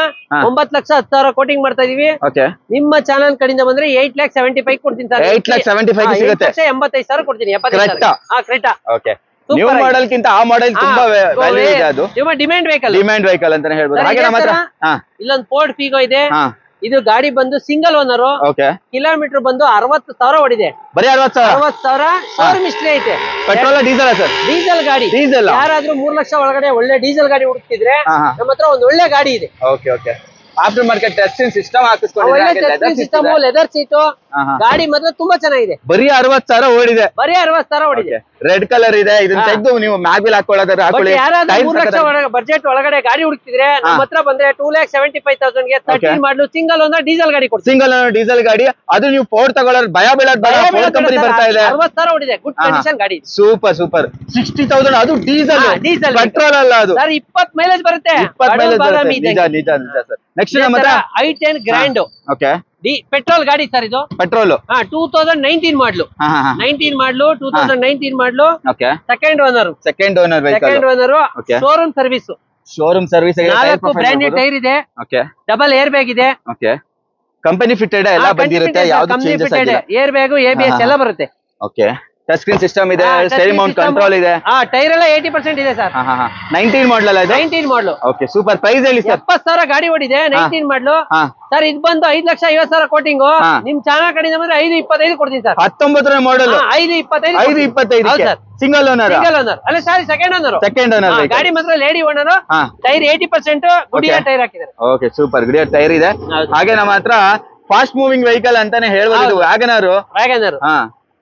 Speaker 1: 9,10,000 ಕೋಟಿಂಗ್ ಮಾಡ್ತಾ ಇದೀವಿ. ನಿಮ್ಮ ಚಾನಲ್ ಕಡೆಯಿಂದ ಬಂದ್ರೆ 8,75,000 ಕೊಡ್ತೀನಿ ಸರ್.
Speaker 2: 8,75,000 ಸಿಗುತ್ತೆ.
Speaker 1: 85,000 ಕೊಡ್ತೀನಿ. 75,000. ಕ್ರೆಟಾ
Speaker 2: ನ್ಯೂ ಮಾಡೆಲ್ ಕಿಂತ ಆ ಮಾಡೆಲ್ ತುಂಬಾ ವ್ಯಾಲ್ಯೂ ಇದೆ. ಅದು
Speaker 1: ಡಿಮ್ಯಾಂಡ್ ವೆಹಿಕಲ್ ಅಂತಾನೆ ಹೇಳ್ಬೋದು.
Speaker 2: ಹಾಗೆ ನಮ್ಮ ಹತ್ರ
Speaker 1: ಇಲ್ಲೊಂದು ಫೋರ್ಡ್ ಫಿಗೋ ಇದೆ. ಇದು ಗಾಡಿ ಬಂದು ಸಿಂಗಲ್ ಓನರ್. ಕಿಲೋಮೀಟರ್ ಬಂದು 60,000 ಓಡಿದೆ.
Speaker 2: ಬರೀ
Speaker 1: 60,000. ಶೋರೂಮ್ ಹಿಸ್ಟ್ರಿ ಐತೆ.
Speaker 2: Petrol diesel sir?
Speaker 1: ಡೀಸೆಲ್ ಗಾಡಿ. ಯಾರಾದ್ರೂ 3 ಲಕ್ಷ ಒಳಗಡೆ ಒಳ್ಳೆ ಡೀಸೆಲ್ ಗಾಡಿ ಹುಡುಕ್ತಿದ್ರೆ ನಮ್ಮ ಹತ್ರ ಒಂದು ಒಳ್ಳೆ ಗಾಡಿ ಇದೆ.
Speaker 2: ಆಫ್ಟರ್ ಮಾರ್ಕೆಟ್ ಟೆಸ್ಟಿಂಗ್ ಸಿಸ್ಟಮ್ ಹಾಕಿಸ್ಕೊಂಡಿದ್ದಾರೆ.
Speaker 1: Leather seat. ಗಾಡಿ ಮಾತ್ರ ತುಂಬಾ ಚೆನ್ನಾಗಿದೆ.
Speaker 2: ಬರೀ 60,000 ಓಡಿದೆ.
Speaker 1: ಬರೀ 60,000 ಓಡಿದೆ.
Speaker 2: ರೆಡ್ ಕಲರ್ ಇದೆ. ಇದನ್ನ ತೆಗೆದು ನೀವು ಮ್ಯಾಗ್ವಿಲ್ ಹಾಕೊಳ್ಳೋದಾದ್ರೆ ಹಾಕೊಳ್ಳಿ.
Speaker 1: ಯಾರಾದ್ರೂ 3 ಲಕ್ಷ ಬಜೆಟ್ ಒಳಗಡೆ ಗಾಡಿ ಹುಡುಕ್ತಿದ್ರೆ ನಮ್ಮ ಹತ್ರ ಬಂದ್ರೆ 2,75,000 ಗೆ 13 ಮಾಡಲು ಸಿಂಗಲ್ ಓನರ್ ಡೀಸೆಲ್ ಗಾಡಿ ಕೊಡ್ತೀವಿ.
Speaker 2: ಸಿಂಗಲ್ ಓನರ್ ಡೀಸೆಲ್ ಗಾಡಿ. ಅದು ನೀವು ಫೋರ್ಡ್ ತಗೊಳ್ಳೋದು ಭಯ ಬೀಳೋದು ಬೇಡ. ಫೋರ್ಡ್ ಕಂಪನಿ ಬರ್ತಾ ಇದೆ.
Speaker 1: 60,000 ಓಡಿದೆ. ಗುಡ್ ಕಂಡೀಷನ್ ಗಾಡಿ.
Speaker 2: ಸೂಪರ್ 60,000. ಅದು ಡೀಸೆಲ್, ಪೆಟ್ರೋಲ್ ಅಲ್ಲ. ಅದು
Speaker 1: ಸರ್ 20 ಮೈಲೇಜ್ ಬರುತ್ತೆ.
Speaker 2: 20 ಮೈಲೇಜ್. ನಿಜ ಸರ್. ನೆಕ್ಸ್ಟ್ ನಮ್ಮ ಹತ್ರ
Speaker 1: i10 ಗ್ರ್ಯಾಂಡ್. ಪೆಟ್ರೋಲ್ ಗಾಡಿ ಸರ್. ಇದು ಪೆಟ್ರೋಲ್ 2019 ಮಾಡಲು. 19 ಮಾಡಲು 2019 ಮಾಡಲು. Second owner showroom service. 4 brand new tyre ಇದೆ. ಡಬಲ್ ಏರ್ ಬ್ಯಾಗ್ ಇದೆ.
Speaker 2: ಕಂಪನಿ ಫಿಟೆಡ್ ಎಲ್ಲ ಬಂದಿರುತ್ತೆ. ಯಾವುದು ಚೇಂಜಸ್ ಆಗಿಲ್ಲ.
Speaker 1: ಏರ್ ಬ್ಯಾಗ್, ABS ಎಲ್ಲ ಬರುತ್ತೆ.
Speaker 2: ಟಚ್ ಸ್ಕ್ರೀನ್ ಸಿಸ್ಟಮ್ ಇದೆ. ಸ್ಟೇರಿಂಗ್ ಮೌಂಟ್ ಕಂಟ್ರೋಲ್ ಇದೆ.
Speaker 1: ಟೈರ್ ಎಲ್ಲ 80% ಇದೆ ಸರ್.
Speaker 2: 19 ಮಾಡಲ್ ಅಲ್ಲ ಇದು? 19 ಮಾಡಲು. ಸೂಪರ್. ಪ್ರೈಸ್ ಹೇಳಿ ಸರ್.
Speaker 1: 70,000 ಗಾಡಿ ಓಡಿದೆ. 19 ಮಾಡಲು ಸರ್. ಇದು ಬಂದು 5,50,000 ಕೋಟಿಂಗ್. ನಿಮ್ ಚಾನಲ್ ಕಡೆಯಿಂದ ಬಂದ್ರೆ 5,25,000 ಕೊಡ್ತೀನಿ ಸರ್.
Speaker 2: 19 ಮಾಡಲ್.
Speaker 1: 5,25,000
Speaker 2: ಸಿಂಗಲ್ ಓನರ್
Speaker 1: ಅಲ್ಲ ಸಾರಿ, ಸೆಕೆಂಡ್ ಓನರ್. ಗಾಡಿ ಮಾತ್ರ ಲೇಡಿ ಓನರ್. ಟೈರ್ 80% ಗುಡಿಯರ್ ಟೈರ್ ಹಾಕಿದ್ದಾರೆ.
Speaker 2: ಸೂಪರ್. ಗುಡಿಯರ್ ಟೈರ್ ಇದೆ. ಹಾಗೆ ನಮ್ಮ ಹತ್ರ ಫಾಸ್ಟ್ ಮೂವಿಂಗ್ ವೆಹಿಕಲ್ ಅಂತಾನೆ ಹೇಳ್ಬೋದು. ವ್ಯಾಗನರ್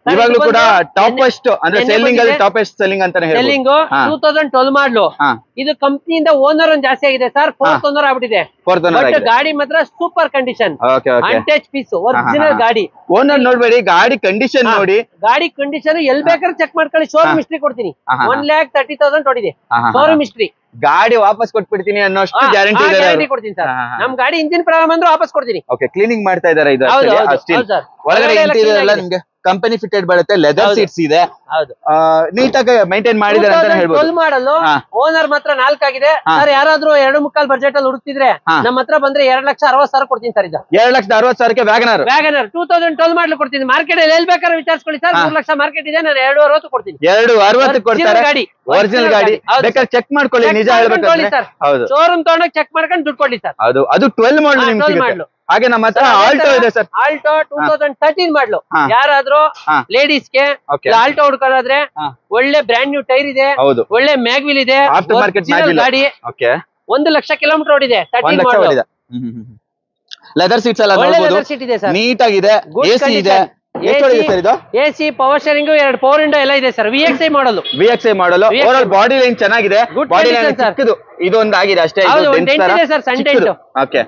Speaker 2: ಇವಾಗ್ಲೂ ಕೂಡ ಟಾಪೆಸ್ಟ್ ಅಂದ್ರೆ ಸೆಲ್ಲಿಂಗ್ ಅಲ್ಲಿ ಟಾಪೆಸ್ಟ್ ಸೆಲ್ಲಿಂಗ್ ಅಂತಾನೆ
Speaker 1: ಸೆಲ್ಲಿಂಗ್. 2012 ಮಾಡಲು. ಇದು ಕಂಪ್ನಿಯಿಂದ ಓನರ್ ಒಂದು ಜಾಸ್ತಿ ಆಗಿದೆ ಸರ್. 4th ಓನರ್ ಆಗ್ಬಿಟ್ಟಿದೆ. ಗಾಡಿ ಮಾತ್ರ super condition. Untouch piece original ಗಾಡಿ.
Speaker 2: ಓನರ್ ನೋಡ್ಬೇಡಿ, ಗಾಡಿ ಕಂಡೀಷನ್ ನೋಡಿ.
Speaker 1: ಗಾಡಿ ಕಂಡೀಷನ್ ಎಲ್ ಬೇಕಾದ್ರೆ ಚೆಕ್ ಮಾಡ್ಕೊಳ್ಳಿ. ಶೋರೂಮ್ ಹಿಸ್ಟ್ರಿ ಕೊಡ್ತೀನಿ. 1,30,000 ಓಡಿದೆ. ಶೋರೂಮ್ ಹಿಸ್ಟ್ರಿ
Speaker 2: ಗಾಡಿ ವಾಪಸ್ ಕೊಟ್ಬಿಡ್ತೀನಿ ಅನ್ನೋಷ್ಟು ಗ್ಯಾರಂಟಿ ಇದೆ.
Speaker 1: ಗ್ಯಾರಂಟಿ ಕೊಡ್ತೀನಿ ಸರ್. ನಮ್ ಗಾಡಿ ಇಂಜಿನ್ ಪ್ರಾಬ್ಲಮ್ ಅಂದ್ರೆ ವಾಪಸ್ ಕೊಡ್ತೀನಿ.
Speaker 2: ಓಕೆ, ಕ್ಲೀನಿಂಗ್ ಮಾಡ್ತಾ ಇದಾರೆ ಇದು.
Speaker 1: ಹೌದು, ಹೌದು ಸರ್.
Speaker 2: ಒಳಗಡೆ ಇಂಟೀರಿಯರ್ ಎಲ್ಲ ನಿಮ್ಗೆ ಕಂಪನಿ ಫಿಟೆಡ್ ಬರುತ್ತೆ, ಲೆದರ್ ಸೀಟ್ಸ್ ಇದೆ,
Speaker 1: ಹೌದು,
Speaker 2: ನೀಟಾಗಿ ಮೈಂಟೈನ್ ಮಾಡಿದಾರೆ ಅಂತ ಹೇಳ್ಬೋದು.
Speaker 1: ಮಾಡಲು ಓನರ್ ಮಾತ್ರ 4 ಆಗಿದೆ ಸರ್. ಯಾರಾದ್ರೂ 2.25 ಬಜೆಟ್ ಅಲ್ಲಿ ಹುಡುಕ್ತಿದ್ರೆ ನಮ್ಮ ಹತ್ರ ಬಂದ್ರೆ 2,60,000 ಕೊಡ್ತೀನಿ ಸರ್. ಇದು
Speaker 2: 2,60,000 ವ್ಯಾಗನರ್
Speaker 1: 2012 ಮಾಡಲು ಕೊಡ್ತೀನಿ. ಮಾರ್ಕೆಟ್ ಅಲ್ಲಿ ಎಲ್ಲಿ ಬೇಕಾದ್ರೂ ವಿಚಾರಿಸ್ಕೊಳ್ಳಿ ಸರ್. 3 ಲಕ್ಷ ಮಾರ್ಕೆಟ್ ಇದೆ, ನಾನು 2,60 ಕೊಡ್ತೀನಿ.
Speaker 2: 2,60 ಕೊಡ್ತಾರೆ. ಗಾಡಿ ಒರಿಜಿನಲ್ ಗಾಡಿ, ಬೇಕಾದ್ರೆ ಚೆಕ್ ಮಾಡ್ಕೊಳ್ಳಿ. ನಿಜ ಹೇಳ್ಬೇಕಂದ್ರೆ ಹೌದು,
Speaker 1: ಶೋರೂಮ್ ತಗೊಂಡಾಗ ಚೆಕ್ ಮಾಡ್ಕೊಂಡು ದುಡ್ಡು ಕೊಡಿ ಸರ್.
Speaker 2: ಅದು 12 ಮಾಡಲ್ ನಿಮ್ಗೆ ಸಿಗುತ್ತೆ. ಹಾಗೆ ನಮ್ಮ ಹತ್ರ ಆಲ್ಟೋ ಇದೆ ಸರ್.
Speaker 1: ಆಲ್ಟೋ 2013 ಮಾಡಲು. ಯಾರಾದ್ರೂ ಲೇಡೀಸ್ಗೆ ಆಲ್ಟೋ ಹುಡ್ಕೊಳ್ಳೋದ್ರೆ ಒಳ್ಳೆ ಬ್ರ್ಯಾಂಡ್ ನ್ಯೂ ಟೈರ್ ಇದೆ, ಒಳ್ಳೆ ಮ್ಯಾಗ್ವಿಲ್ ಇದೆ, ಗಾಡಿ 1 ಲಕ್ಷ ಕಿಲೋಮೀಟರ್ ಓಡಿದೆ. 13 ಮಾಡಲು.
Speaker 2: ಲೆದರ್ ಸೀಟ್ಸ್ ಎಲ್ಲ ನೋಡಬಹುದು, ನೀಟ್ ಆಗಿದೆ. ಎಸಿ ಇದೆ.
Speaker 1: AC, power steering, 2 power window ಎಲ್ಲ ಇದೆ ಸರ್. VXI ಮಾಡಲು.
Speaker 2: ಓವರ್ ಬಾಡಿ ಲೈನ್ ಚೆನ್ನಾಗಿದೆ. ಬಾಡಿ ಲೈನ್ ಚಿಕ್ಕದು ಇದೊಂದು ಆಗಿದೆ ಅಷ್ಟೇ. ಓಕೆ,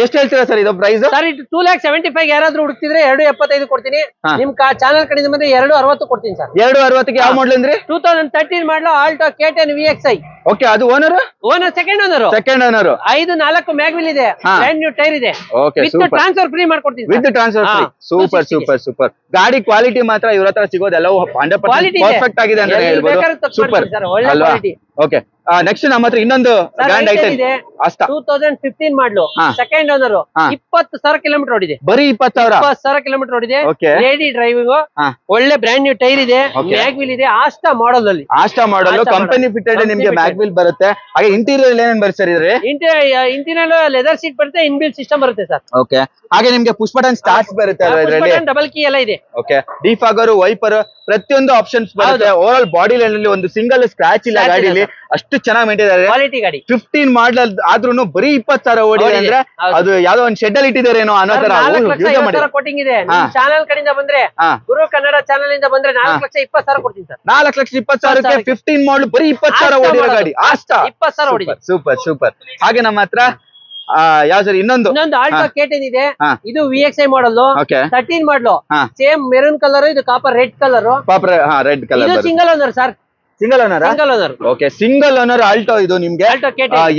Speaker 2: ಎಷ್ಟು ಹೇಳ್ತೀರಾ ಸರ್ ಇದು ಪ್ರೈಸ್?
Speaker 1: ಸರ್ ಇದು 2,75,000 ಯಾರಾದ್ರೂ ಹುಡುಕ್ತಿದ್ರೆ 2,75 ಕೊಡ್ತೀನಿ. ನಿಮ್ ಚಾನಲ್ ಕಡೆಯಿಂದ ಬಂದ್ರೆ 2,60 ಕೊಡ್ತೀನಿ ಸರ್.
Speaker 2: 2,60 ಯಾವ ಮಾಡಲ್ ಅಂದ್ರೆ?
Speaker 1: 2013 ಮಾಡಲು ಆಲ್ಟೋ K10 VXI.
Speaker 2: ಓಕೆ, ಅದು ಓನರ್
Speaker 1: ಸೆಕೆಂಡ್ ಓನರ್. 5-4 ಮ್ಯಾಗ್ವಿಲ್ ಇದೆ, ಬ್ರ್ಯಾಂಡ್ ನ್ಯೂ ಟೈರ್ ಇದೆ. ವಿತ್ ಟ್ರಾನ್ಸ್ಫರ್ ಫ್ರೀ ಮಾಡ್ಕೊಡ್ತೀನಿ.
Speaker 2: With transfer free. Super super super. ಗಾಡಿ ಕ್ವಾಲಿಟಿ ಮಾತ್ರ ಇವ್ರ ಹತ್ರ ಸಿಗೋದೆಲ್ಲ 100% ಪರ್ಫೆಕ್ಟ್ ಆಗಿದೆ ಅಂತ ಹೇಳ್ಬೋದು. ಸೂಪರ್ ಅಲ್ವಾ? ಓಕೆ, ನೆಕ್ಸ್ಟ್ ನಮ್ಮ ಹತ್ರ ಇನ್ನೊಂದು ಗ್ರ್ಯಾಂಡ್ ಐಟಮ್ ಇದೆ.
Speaker 1: 2015 ಮಾಡಲು, ಸೆಕೆಂಡ್ ಓನರ್, 20,000 ಕಿಲೋಮೀಟರ್ ಓಡಿದೆ.
Speaker 2: ಬರೀ
Speaker 1: 20,000 ಕಿಲೋಮೀಟರ್ ಓಡಿದೆ. ಲೇಡಿ ಡ್ರೈವಿಂಗ್, ಒಳ್ಳೆ ಬ್ರ್ಯಾಂಡ್ ನ್ಯೂ ಟೈರ್ ಇದೆ, ಮ್ಯಾಗ್ವಿಲ್ ಇದೆ. ಆಸ್ಟಾ ಮಾಡಲ್ ಅಲ್ಲಿ,
Speaker 2: ಕಂಪನಿ ಫಿಟೆಡ್ ನಿಮ್ಗೆ ಮ್ಯಾಗ್ವಿಲ್ ಬರುತ್ತೆ. ಹಾಗೆ ಇಂಟೀರಿಯರ್ ಏನೇನ್ ಬರುತ್ತೆ ಸರ್ ಇದ್ರೆ?
Speaker 1: ಇಂಟೀರಿಯರ್ ಲೆದರ್ ಸೀಟ್ ಬರುತ್ತೆ, ಇನ್ಬಿಲ್ಟ್ ಸಿಸ್ಟಮ್ ಬರುತ್ತೆ ಸರ್.
Speaker 2: ಓಕೆ, ಹಾಗೆ ನಿಮ್ಗೆ ಪುಷ್ ಬಟನ್ ಸ್ಟಾರ್ಟ್ಸ್ ಬರುತ್ತೆ ಇದರಲ್ಲಿ.
Speaker 1: ಡಬಲ್ ಕೀ ಎಲ್ಲ ಇದೆ.
Speaker 2: ಓಕೆ, ಡಿಫಾಗರ್, ವೈಪರ್, ಪ್ರತಿಯೊಂದು ಆಪ್ಷನ್ಸ್ ಬರುತ್ತೆ. ಓವರ್ ಆಲ್ ಬಾಡಿ ಲೈನ್ ಅಲ್ಲಿ ಒಂದು ಸಿಂಗಲ್ ಸ್ಕ್ರಾಚ್ ಇಲ್ಲ ಗಾಡಿಲಿ. ಅಷ್ಟು ಚೆನ್ನಾಗಿ ಮೇಂಟೈನ್
Speaker 1: ಕ್ವಾಲಿಟಿ ಗಾಡಿ.
Speaker 2: 15 ಮಾಡಲ್ ಆದ್ರೂ ಬರೀ 20,000 ಓಡಿದೆ ಅಂದ್ರೆ ಅದು ಯಾವ್ದೋ ಒಂದು ಶೆಡ್ ಅಲ್ಲಿ ಇಟ್ಟಿದಾರೇನೋ ಅನ್ನೋ ತರ
Speaker 1: ಕೋಟಿಂಗ್ ಇದೆ. ಚಾನಲ್ ಕಡೆಯಿಂದ ಬಂದ್ರೆ, ಗುರು ಕನ್ನಡ ಚಾನಲ್ ಇಂದ ಬಂದ್ರೆ 4,20,000 ಕೊಡ್ತೀನಿ ಸರ್.
Speaker 2: 4,20,000ಕ್ಕೆ 15 ಮಾಡಲ್ ಬರೀ 20,000 ಓಡಿರೋ ಗಾಡಿ.
Speaker 1: 20,000 ಓಡಿದೆ.
Speaker 2: Super super. ಹಾಗೆ ನಮ್ಮ ಹತ್ರ ಯಾವ ಸರ್ ಇನ್ನೊಂದು
Speaker 1: ಆಲ್ಟೋ K10 ಇದೆ. ಇದು VXI ಮಾಡಲ್, 13 ಮಾಡಲು. ಸೇಮ್ ಮೆರೂನ್ ಕಲರ್, ಇದು copper red colour. Single owner sir.
Speaker 2: Single owner. Okay, single owner Alto ಇದು ನಿಮ್ಗೆ.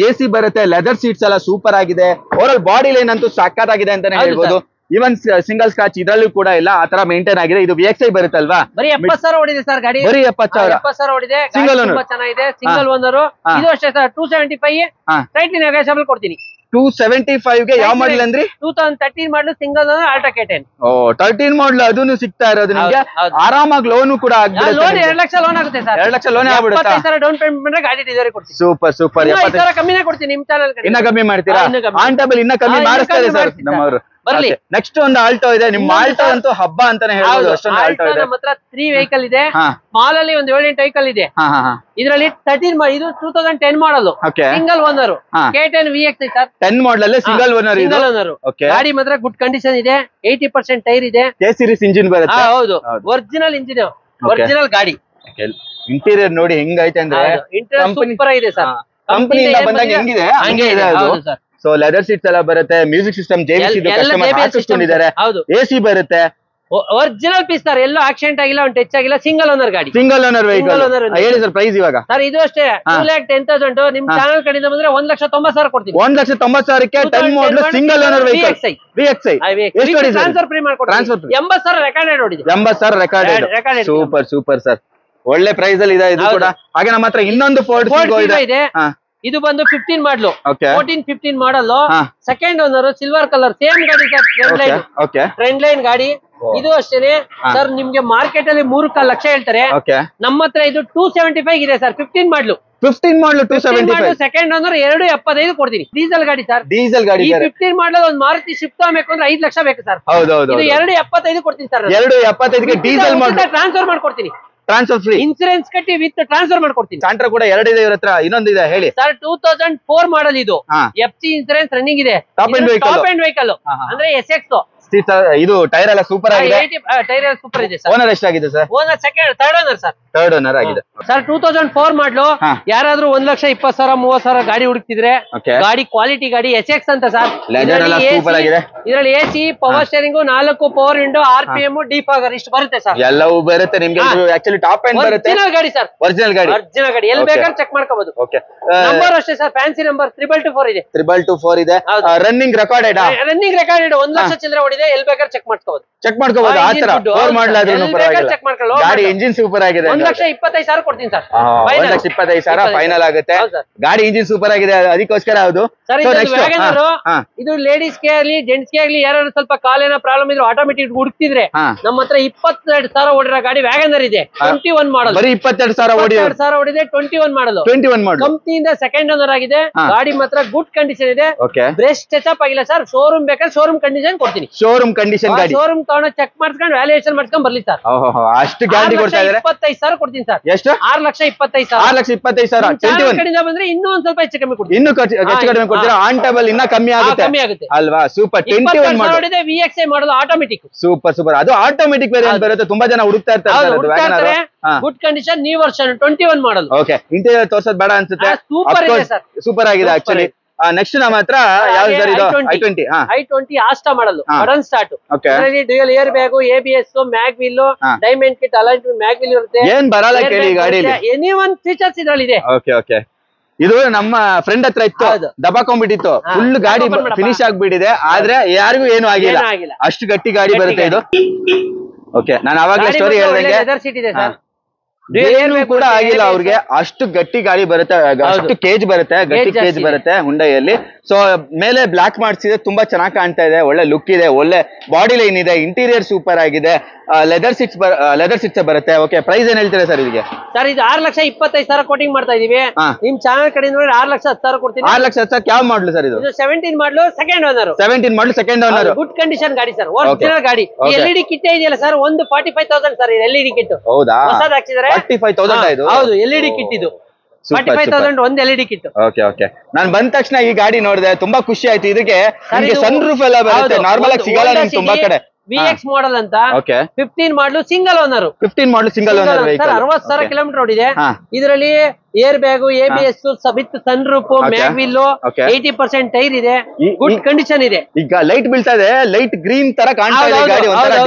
Speaker 2: ಎಸಿ ಬರುತ್ತೆ, ಲೆದರ್ ಸೀಟ್ಸ್ ಎಲ್ಲ ಸೂಪರ್ ಆಗಿದೆ. ಓವರ್ ಆಲ್ ಬಾಡಿ ಲೈನ್ ಅಂತೂ ಸಕ್ಕತ್ತಾಗಿದೆ ಅಂತಾನೆ ಹೇಳ್ಬೋದು. ಇವನ್ ಸಿಂಗಲ್ ಸ್ಕ್ರಾಚ್ ಇದರಲ್ಲೂ ಕೂಡ ಇಲ್ಲ, ಆತರ ಮೇಂಟೈನ್ ಆಗಿದೆ. ಇದು VXI ಬರುತ್ತಲ್ವಾ?
Speaker 1: ಬರೀ 70,000 ಓಡಿದೆ ಸರ್ ಗಾಡಿ.
Speaker 2: ಬರೀ 70,000
Speaker 1: ಓಡಿದೆ. ಸಿಂಗಲ್ ಓನರ್ ಚೆನ್ನಾಗಿದೆ. Single owner. ಇದು ಅಷ್ಟೇ ಸರ್. 275 ಸ್ಲೈಟ್ಲಿ ನೆಗೋಷಿಯಬಲ್ ಕೊಡ್ತೀನಿ.
Speaker 2: 275 ಗೆ ಯಾವ ಮಾಡಲ್ ಅಂದ್ರಿ?
Speaker 1: 2013 ಮಾಡಲು, ಸಿಂಗಲ್ ಓನರ್, ಆಲ್ಟೋ K10.
Speaker 2: 13 ಮಾಡಲ್ ಅದನ್ನು ಸಿಗ್ತಾ ಇರೋದು ನಿಮ್ಗೆ. ಆರಾಮಾಗಿ ಲೋನು ಕೂಡ ಆಗ್ಬಿಡುತ್ತೆ.
Speaker 1: ಲೋನ್ 2 ಲಕ್ಷ ಲೋನ್ ಆಗುತ್ತೆ ಸರ್.
Speaker 2: 2 ಲಕ್ಷ ಲೋನ್ ಆಗ್ಬಿಡುತ್ತೆ.
Speaker 1: 75,000 ಡೌನ್ ಪೇಮೆಂಟ್ ಬಂದ್ರೆ ಗಾಡಿ ಡೆಲಿವರಿ ಕೊಡ್ತೀನಿ.
Speaker 2: Super super.
Speaker 1: 75,000 ಕಮ್ಮಿನೇ ಕೊಡ್ತೀನಿ. ನಿಮ್ ಚಾನಲ್
Speaker 2: ಇನ್ನ ಕಮ್ಮಿ ಮಾಡ್ತೀರಾ? ಆನ್ ಟೇಬಲ್ ಇನ್ನ ಕಮ್ಮಿ ಮಾಡಿಸ್ತಾರೆ ಸರ್ ನಮ್ಮವರು.
Speaker 1: ಬರ್ಲಿ.
Speaker 2: ನೆಕ್ಸ್ಟ್ ಒಂದು ಆಲ್ಟೋ ಇದೆ. ನಿಮ್ಮ ಆಲ್ಟೋ ಅಂತೂ ಹಬ್ಬ ಅಂತಾನೆ ಹೇಳ್ಬೋದು. ಅಷ್ಟೊಂದು ಆಲ್ಟೋ ಇದೆ.
Speaker 1: ನಮ್ಮ ಹತ್ರ 3 ವೆಹಿಕಲ್ ಇದೆ. ಮಾಲ್ ಅಲ್ಲಿ ಒಂದು 7-8 ವೆಹಿಕಲ್ ಇದೆ. ಇದರಲ್ಲಿ 13 ಇದು 2010 ಮಾಡಲು, single owner, K10 VXI sir. 10
Speaker 2: ಮಾಡಲ್ ಅಲ್ಲಿ ಸಿಂಗಲ್ ಓನರ್.
Speaker 1: ಗಾಡಿ ಮಾತ್ರ ಗುಡ್ ಕಂಡೀಷನ್ ಇದೆ. 80% ಟೈರ್ ಇದೆ.
Speaker 2: K ಸೀರೀಸ್ ಇಂಜಿನ್ ಬರುತ್ತೆ.
Speaker 1: ಹೌದು, ಒರಿಜಿನಲ್ ಇಂಜಿನ್, ಒರಿಜಿನಲ್ ಗಾಡಿ.
Speaker 2: ಇಂಟೀರಿಯರ್ ನೋಡಿ ಹೆಂಗೈತೆ ಅಂದ್ರೆ
Speaker 1: ಇಂಟೀರಿಯರ್ ಸೂಪರ್ ಇದೆ ಸರ್.
Speaker 2: ಕಂಪನಿಯಿಂದ ಬಂದಾಗ ಹೆಂಗಿದೆ ಹಂಗೆ ಇದೆ ಅದು. ಸೊ ಲೆದರ್ ಸೀಟ್ಸ್ ಎಲ್ಲ ಬರುತ್ತೆ, ಮ್ಯೂಸಿಕ್ ಸಿಸ್ಟಮ್ JBC ಕಸ್ಟಮರ್ ಹಾಕಿಸ್ಕೊಂಡಿದ್ದಾರೆ. AC ಬರುತ್ತೆ.
Speaker 1: Original piece sir. ಎಲ್ಲೋ ಆಕ್ಸಿಡೆಂಟ್ ಆಗಿಲ್ಲ, ಒಂದು ಟಚ್ ಆಗಿಲ್ಲ. ಸಿಂಗಲ್ ಓನರ್ ಗಾಡಿ,
Speaker 2: ಸಿಂಗಲ್ ಓನರ್ ವೆಹಿಕಲ್. ಹೇಳಿ ಸರ್ ಪ್ರೈಸ್ ಇವಾಗ?
Speaker 1: ಸರ್ ಇದು ಅಷ್ಟೇ 2,10,000. ನಿಮ್ ಚಾನಲ್ ಕಡೆಯಿಂದ ಬಂದ್ರೆ 1,90,000 ಕೊಡ್ತೀನಿ.
Speaker 2: 1,90,000ಕ್ಕೆ 10 model single owner vehicle VXI.
Speaker 1: Transfer free ಮಾಡ್ಕೊಡ್ತೀನಿ. 80,000 ರೆಕಾರ್ಡೆಡ್ ಓಡಿದೆ.
Speaker 2: 80,000 ರೆಕಾರ್ಡೆಡ್. Super super sir. ಒಳ್ಳೆ ಪ್ರೈಸ್ ಅಲ್ಲಿ ಇದೆ ಇದು ಕೂಡ. ಹಾಗೆ ನಮ್ಮ ಹತ್ರ ಇನ್ನೊಂದು ಫೋರ್ಡ್ ಇದೆ.
Speaker 1: ಇದು ಬಂದು 15 model, 14-15 model, second owner, silver colour. Same ಗಾಡಿ ಸರ್. ಟ್ರೆಂಡ್ ಲೈನ್ ಗಾಡಿ. ಇದು ಅಷ್ಟೇನೆ ಸರ್. ನಿಮ್ಗೆ ಮಾರ್ಕೆಟ್ ಅಲ್ಲಿ 3 ಲಕ್ಷ ಹೇಳ್ತಾರೆ. ನಮ್ಮ ಹತ್ರ ಇದು 275 ಇದೆ ಸರ್. 15 ಮಾಡಲು 275. ಸೆಕೆಂಡ್ ಓನರ್ 275 ಕೊಡ್ತೀನಿ. ಡೀಸೆಲ್ ಗಾಡಿ ಸರ್. ಡೀಸೆಲ್ ಗಾಡಿ. 15 ಮಾಡಲ್ ಒಂದು ಮಾರುತಿ ಶಿಫ್ಟ್ ಆಗಬೇಕು ಅಂದ್ರೆ 5 ಲಕ್ಷ ಬೇಕು ಸರ್. ಇದು 275 ಕೊಡ್ತೀನಿ ಸರ್.
Speaker 2: 275ಗೆ ಡೀಸೆಲ್
Speaker 1: ಟ್ರಾನ್ಸ್ಫರ್ ಮಾಡ್ಕೊಡ್ತೀನಿ.
Speaker 2: Transfer free.
Speaker 1: ಇನ್ಸೂರೆನ್ಸ್ ಕಟ್ಟಿ ವಿತ್ ಟ್ರಾನ್ಸ್ಫರ್ ಮಾಡ್ಕೊಡ್ತೀನಿ.
Speaker 2: ಸಾಂಟ್ರಾ ಕೂಡ 2 ಇದೆ ಇವ್ರ ಹತ್ರ. ಇನ್ನೊಂದಿದೆ ಹೇಳಿ
Speaker 1: ಸರ್. 2004 ಮಾಡಲ್ ಇದು. FC ಇನ್ಸೂರೆನ್ಸ್ ರನ್ನಿಂಗ್ ಇದೆ. ಟಾಪ್ ಎಂಡ್ ವೆಹಿಕಲ್ ಅಂದ್ರೆ SX
Speaker 2: ಸೀಟ್ ಇದು ಟೈರ್ ಎಲ್ಲ ಸೂಪರ್ ಆಗಿದೆ.
Speaker 1: ಟೈರ್ ಸೂಪರ್ ಇದೆ ಸರ್.
Speaker 2: ಓನರ್ ಎಷ್ಟಾಗಿದೆ sir?
Speaker 1: Owner third owner sir.
Speaker 2: Third owner ಆಗಿದೆ
Speaker 1: ಸರ್. 2004 ಮಾಡ್ಲು. ಯಾರಾದ್ರೂ 1,20,000 30,000 ಗಾಡಿ ಹುಡುಕ್ತಿದ್ರೆ ಗಾಡಿ ಕ್ವಾಲಿಟಿ ಗಾಡಿ SX ಅಂತ ಸರ್. ಇದರಲ್ಲಿ AC, power steering, 4 power window, RPM, defogger ಇಷ್ಟು ಬರುತ್ತೆ ಸರ್.
Speaker 2: ಎಲ್ಲವೂ ಬರುತ್ತೆ ನಿಮ್ಗೆ. ಆಕ್ಚುಲಿ ಟಾಪ್ ಎಂಡ್ ಬರುತ್ತೆ.
Speaker 1: ಒರಿಜಿನಲ್ ಗಾಡಿ ಸರ್. ಒರಿಜಿನಲ್ ಗಾಡಿ ಎಲ್ಲಿ ಬೇಕಾದ್ರೆ ಚೆಕ್ ಮಾಡ್ಕೋಬಹುದು. ನಂಬರ್ ಅಷ್ಟೇ ಸರ್. ಫ್ಯಾನ್ಸಿ ನಂಬರ್ 224 ಇದೆ. 224 ಇದೆ.
Speaker 2: ರನ್ನಿಂಗ್ ರೆಕಾರ್ಡೆಡ್
Speaker 1: 1 ಲಕ್ಷ ಚಿಲ್ಲರೆ ಓಡಿದೆ. ಎಲ್ಲಿ ಬೇಕಾದ್ರೆ ಚೆಕ್ ಮಾಡ್ಕೋಬಹುದು.
Speaker 2: ಆತರ 4 ಮಾಡಲಾದ್ರೂ ಪರವಾಗಿಲ್ಲ. ಗಾಡಿ ಇಂಜಿನ್ ಸೂಪರ್ ಆಗಿದೆ.
Speaker 1: 1,25,000 ಕೊಡ್ತೀನಿ ಸರ್.
Speaker 2: 1,25,000 ಫೈನಲ್ ಆಗುತ್ತೆ. ಗಾಡಿ ಇಂಜಿನ್ ಸೂಪರ್ ಆಗಿದೆ, ಅದಕ್ಕೋಸ್ಕರ ಹೌದು.
Speaker 1: ಇದು ಲೇಡೀಸ್ ಗೆ ಆಗ್ಲಿ ಜೆಂಟ್ಸ್ ಗೆ ಆಗ್ಲಿ ಯಾರು ಸ್ವಲ್ಪ ಕಾಲೇನ ಪ್ರಾಬ್ಲಮ್ ಇದ್ರು ಆಟೋಮೆಟಿಕ್ ಹುಡುಕ್ತಿದ್ರೆ ನಮ್ಮ ಹತ್ರ 22,000 ಓಡಿರೋ ಗಾಡಿ ವ್ಯಾಗನರ್ ಇದೆ. 21 ಮಾಡಲ್.
Speaker 2: ಬರೀ 22,000
Speaker 1: ಓಡಿದೆ. 21 ಮಾಡಲ್. ಕಂಪ್ನಿಯಿಂದ ಸೆಕೆಂಡ್ ಓನರ್ ಆಗಿದೆ. ಗಾಡಿ ಮಾತ್ರ ಗುಡ್ ಕಂಡೀಷನ್ ಇದೆ. ಬ್ರೇಕ್ ಟಚ್ ಅಪ್ ಆಗಿಲ್ಲ ಸರ್. ಶೋರೂಮ್ ಬೇಕಾದ್ರೆ ಶೋರೂಮ್ ಕಂಡೀಷನ್ ಕೊಡ್ತೀನಿ. ಶೋರೂಮ್ ಕಂಡೀಷನ್ ಗಾಡಿ ಶೋರೂಮ್ ತಗೊಂಡು ಚೆಕ್ ಮಾಡ್ಕೊಂಡು ವ್ಯಾಲ್ಯೂಯೇಷನ್ ಮಾಡ್ಕೊಂಡ್ ಬರ್ಲಿ ಸರ್.
Speaker 2: ಅಷ್ಟು ಗಾಡಿ ಕೊಡ್ತಾ ಇದ್ದಾರೆ.
Speaker 1: 25,000 ಕೊಡ್ತೀನಿ ಸರ್.
Speaker 2: ಎಷ್ಟು?
Speaker 1: 6,25,000. ಕಡೆಯಿಂದ ಬಂದ್ರೆ ಇನ್ನೂ ಒಂದ್ ಸ್ವಲ್ಪ ಹೆಚ್ಚು ಕಮ್ಮಿ ಕೊಡ್ತೀನಿ.
Speaker 2: ಇನ್ನೂ ಹೆಚ್ಚು ಕಡಿಮೆ ಕೊಡ್ತೀರಾ? ಆನ್ ಟೇಬಲ್ ಇನ್ನ ಕಮ್ಮಿ ಆಗುತ್ತೆ ಅಲ್ವಾ? Super. 21 model
Speaker 1: VXI model automatic.
Speaker 2: Super. ಅದು ಆಟೋಮೆಟಿಕ್ ವೇರಿಯಂಟ್ ಬರುತ್ತೆ. ತುಂಬಾ ಜನ ಹುಡುಕ್ತಾ ಇರ್ತಾರೆ.
Speaker 1: Good condition new version 21 model.
Speaker 2: Okay, interior ತೋರ್ಸೋದ್ ಬೇಡ ಅನ್ಸುತ್ತೆ.
Speaker 1: ಸೂಪರ್ ಇದೆ ಸರ್.
Speaker 2: ಸೂಪರ್ ಆಗಿದೆ ಆಕ್ಚುಲಿ. ನೆಕ್ಸ್ಟ್ ನಮ್ಮ ಹತ್ರ ಯಾವ್ದು ಸರ್? ಇದು
Speaker 1: i20 Asta model. Sudden start. ಇದರಲ್ಲಿ dual air bag, ABS, mag wheel, diamond kit, alignment mag wheel ಇರುತ್ತೆ.
Speaker 2: ಏನ್ ಬರಲ್ಲ ಕೇಳಿ ಗಾಡಿಲಿ.
Speaker 1: ಎನಿ ಒನ್ ಫೀಚರ್ಸ್ ಇದರಲ್ಲಿ ಇದೆ.
Speaker 2: ಓಕೆ. ಇದು ನಮ್ಮ ಫ್ರೆಂಡ್ ಹತ್ರ ಇತ್ತು, ದಬಾಕೊಂಡ್ಬಿಟ್ಟಿತ್ತು. ಫುಲ್ ಗಾಡಿ ಫಿನಿಶ್ ಆಗ್ಬಿಟ್ಟಿದೆ, ಆದ್ರೆ ಯಾರಿಗೂ ಏನು ಆಗಿಲ್ಲ. ಅಷ್ಟು ಗಟ್ಟಿ ಗಾಡಿ ಬರುತ್ತೆ ಇದು. ಓಕೆ, ನಾನು ಅವಾಗಲೇ ಸ್ಟೋರಿ ಹೇಳಿದಂಗೆ ಏನು ಕೂಡ ಆಗಿಲ್ಲ ಅವ್ರಿಗೆ. ಅಷ್ಟು ಗಟ್ಟಿ ಗಾಡಿ ಬರುತ್ತೆ, ಅಷ್ಟು ಕೇಜ್ ಬರುತ್ತೆ, ಗಟ್ಟಿ ಕೇಜ್ ಬರುತ್ತೆ ಹುಂಡೈಯಲ್ಲಿ. ಸೊ ಮೇಲೆ ಬ್ಲಾಕ್ ಮಾಡ್ಸಿದೆ, ತುಂಬಾ ಚೆನ್ನಾಗಿ ಕಾಣ್ತಾ ಇದೆ. ಒಳ್ಳೆ ಲುಕ್ ಇದೆ, ಒಳ್ಳೆ ಬಾಡಿ ಲೈನ್ ಇದೆ, ಇಂಟೀರಿಯರ್ ಸೂಪರ್ ಆಗಿದೆ. ಲೆದರ್ ಸಿಟ್ಸ್ ಬರುತ್ತೆ. ಓಕೆ, ಪ್ರೈಸ್ ಏನ್ ಹೇಳ್ತೀರಾ ಸರ್ ಇದಕ್ಕೆ?
Speaker 1: ಸರ್ ಇದು 6,25,000 ಕೋಟಿಂಗ್ ಮಾಡ್ತಾ ಇದೀವಿ. ನಿಮ್ ಚಾನಲ್ ಕಡೆ ನೋಡಿ 6,10,000 ಕೊಡ್ತೀನಿ.
Speaker 2: 6,10,000 ಯಾವ ಮಾಡಲು ಸರ್ ಇದು?
Speaker 1: 17 ಮಾಡಲು ಸೆಕೆಂಡ್ ಓನರ್.
Speaker 2: 17 ಮಾಡಲು ಸೆಕೆಂಡ್ ಓನರ್.
Speaker 1: ಗುಡ್ ಕಂಡೀಷನ್ ಗಾಡಿ ಸರ್. ಒರಿಜಿನಲ್ ಗಾಡಿ. LED ಕಿಟ್ ಇದೆಯಲ್ಲ ಸರ್, ಒಂದು 45,000 ಸರ್. LED ಕಿಟ್
Speaker 2: ಹೌದಾ?
Speaker 1: ಹೊಸದು ಹಾಕ್ಸಿದ್ದಾರೆ.
Speaker 2: 45,000 ಇದು?
Speaker 1: ಹೌದು, LED ಕಿಟ್ ಇದು. 45,000 ಒಂದು LED ಕಿಟ್.
Speaker 2: ಓಕೆ. ನಾನು ಬಂದ ತಕ್ಷಣ ಈ ಗಾಡಿ ನೋಡಿದೆ, ತುಂಬಾ ಖುಷಿ ಆಯ್ತು. ಇದಕ್ಕೆ ಸನ್ ರೂಫ್ ಎಲ್ಲ ಬರುತ್ತೆ, ನಾರ್ಮಲ್ ಆಗಿ ಸಿಗಲ್ಲ ನಿಮ್ಗೆ ತುಂಬಾ ಕಡೆ.
Speaker 1: VX ಮಾಡಲ್ ಅಂತ 15 ಮಾಡಲು ಸಿಂಗಲ್ ಓನರ್.
Speaker 2: 15 ಮಾಡಲು ಸಿಂಗಲ್ ಓನರ್ ವೆಹಿಕಲ್.
Speaker 1: 60,000 ಕಿಲೋಮೀಟರ್ ಓಡಿದೆ. ಇದರಲ್ಲಿ air bag, ABS with sunroof, mag wheel, 80% tyre ಇದೆ. ಗುಡ್ ಕಂಡೀಷನ್ ಇದೆ.
Speaker 2: ಈಗ ಲೈಟ್ ಬೀಳ್ತಾ ಇದೆ, ಲೈಟ್ ಗ್ರೀನ್ ತರ ಕಾಣ್ತಾ ಇದೆ ಗಾಡಿ.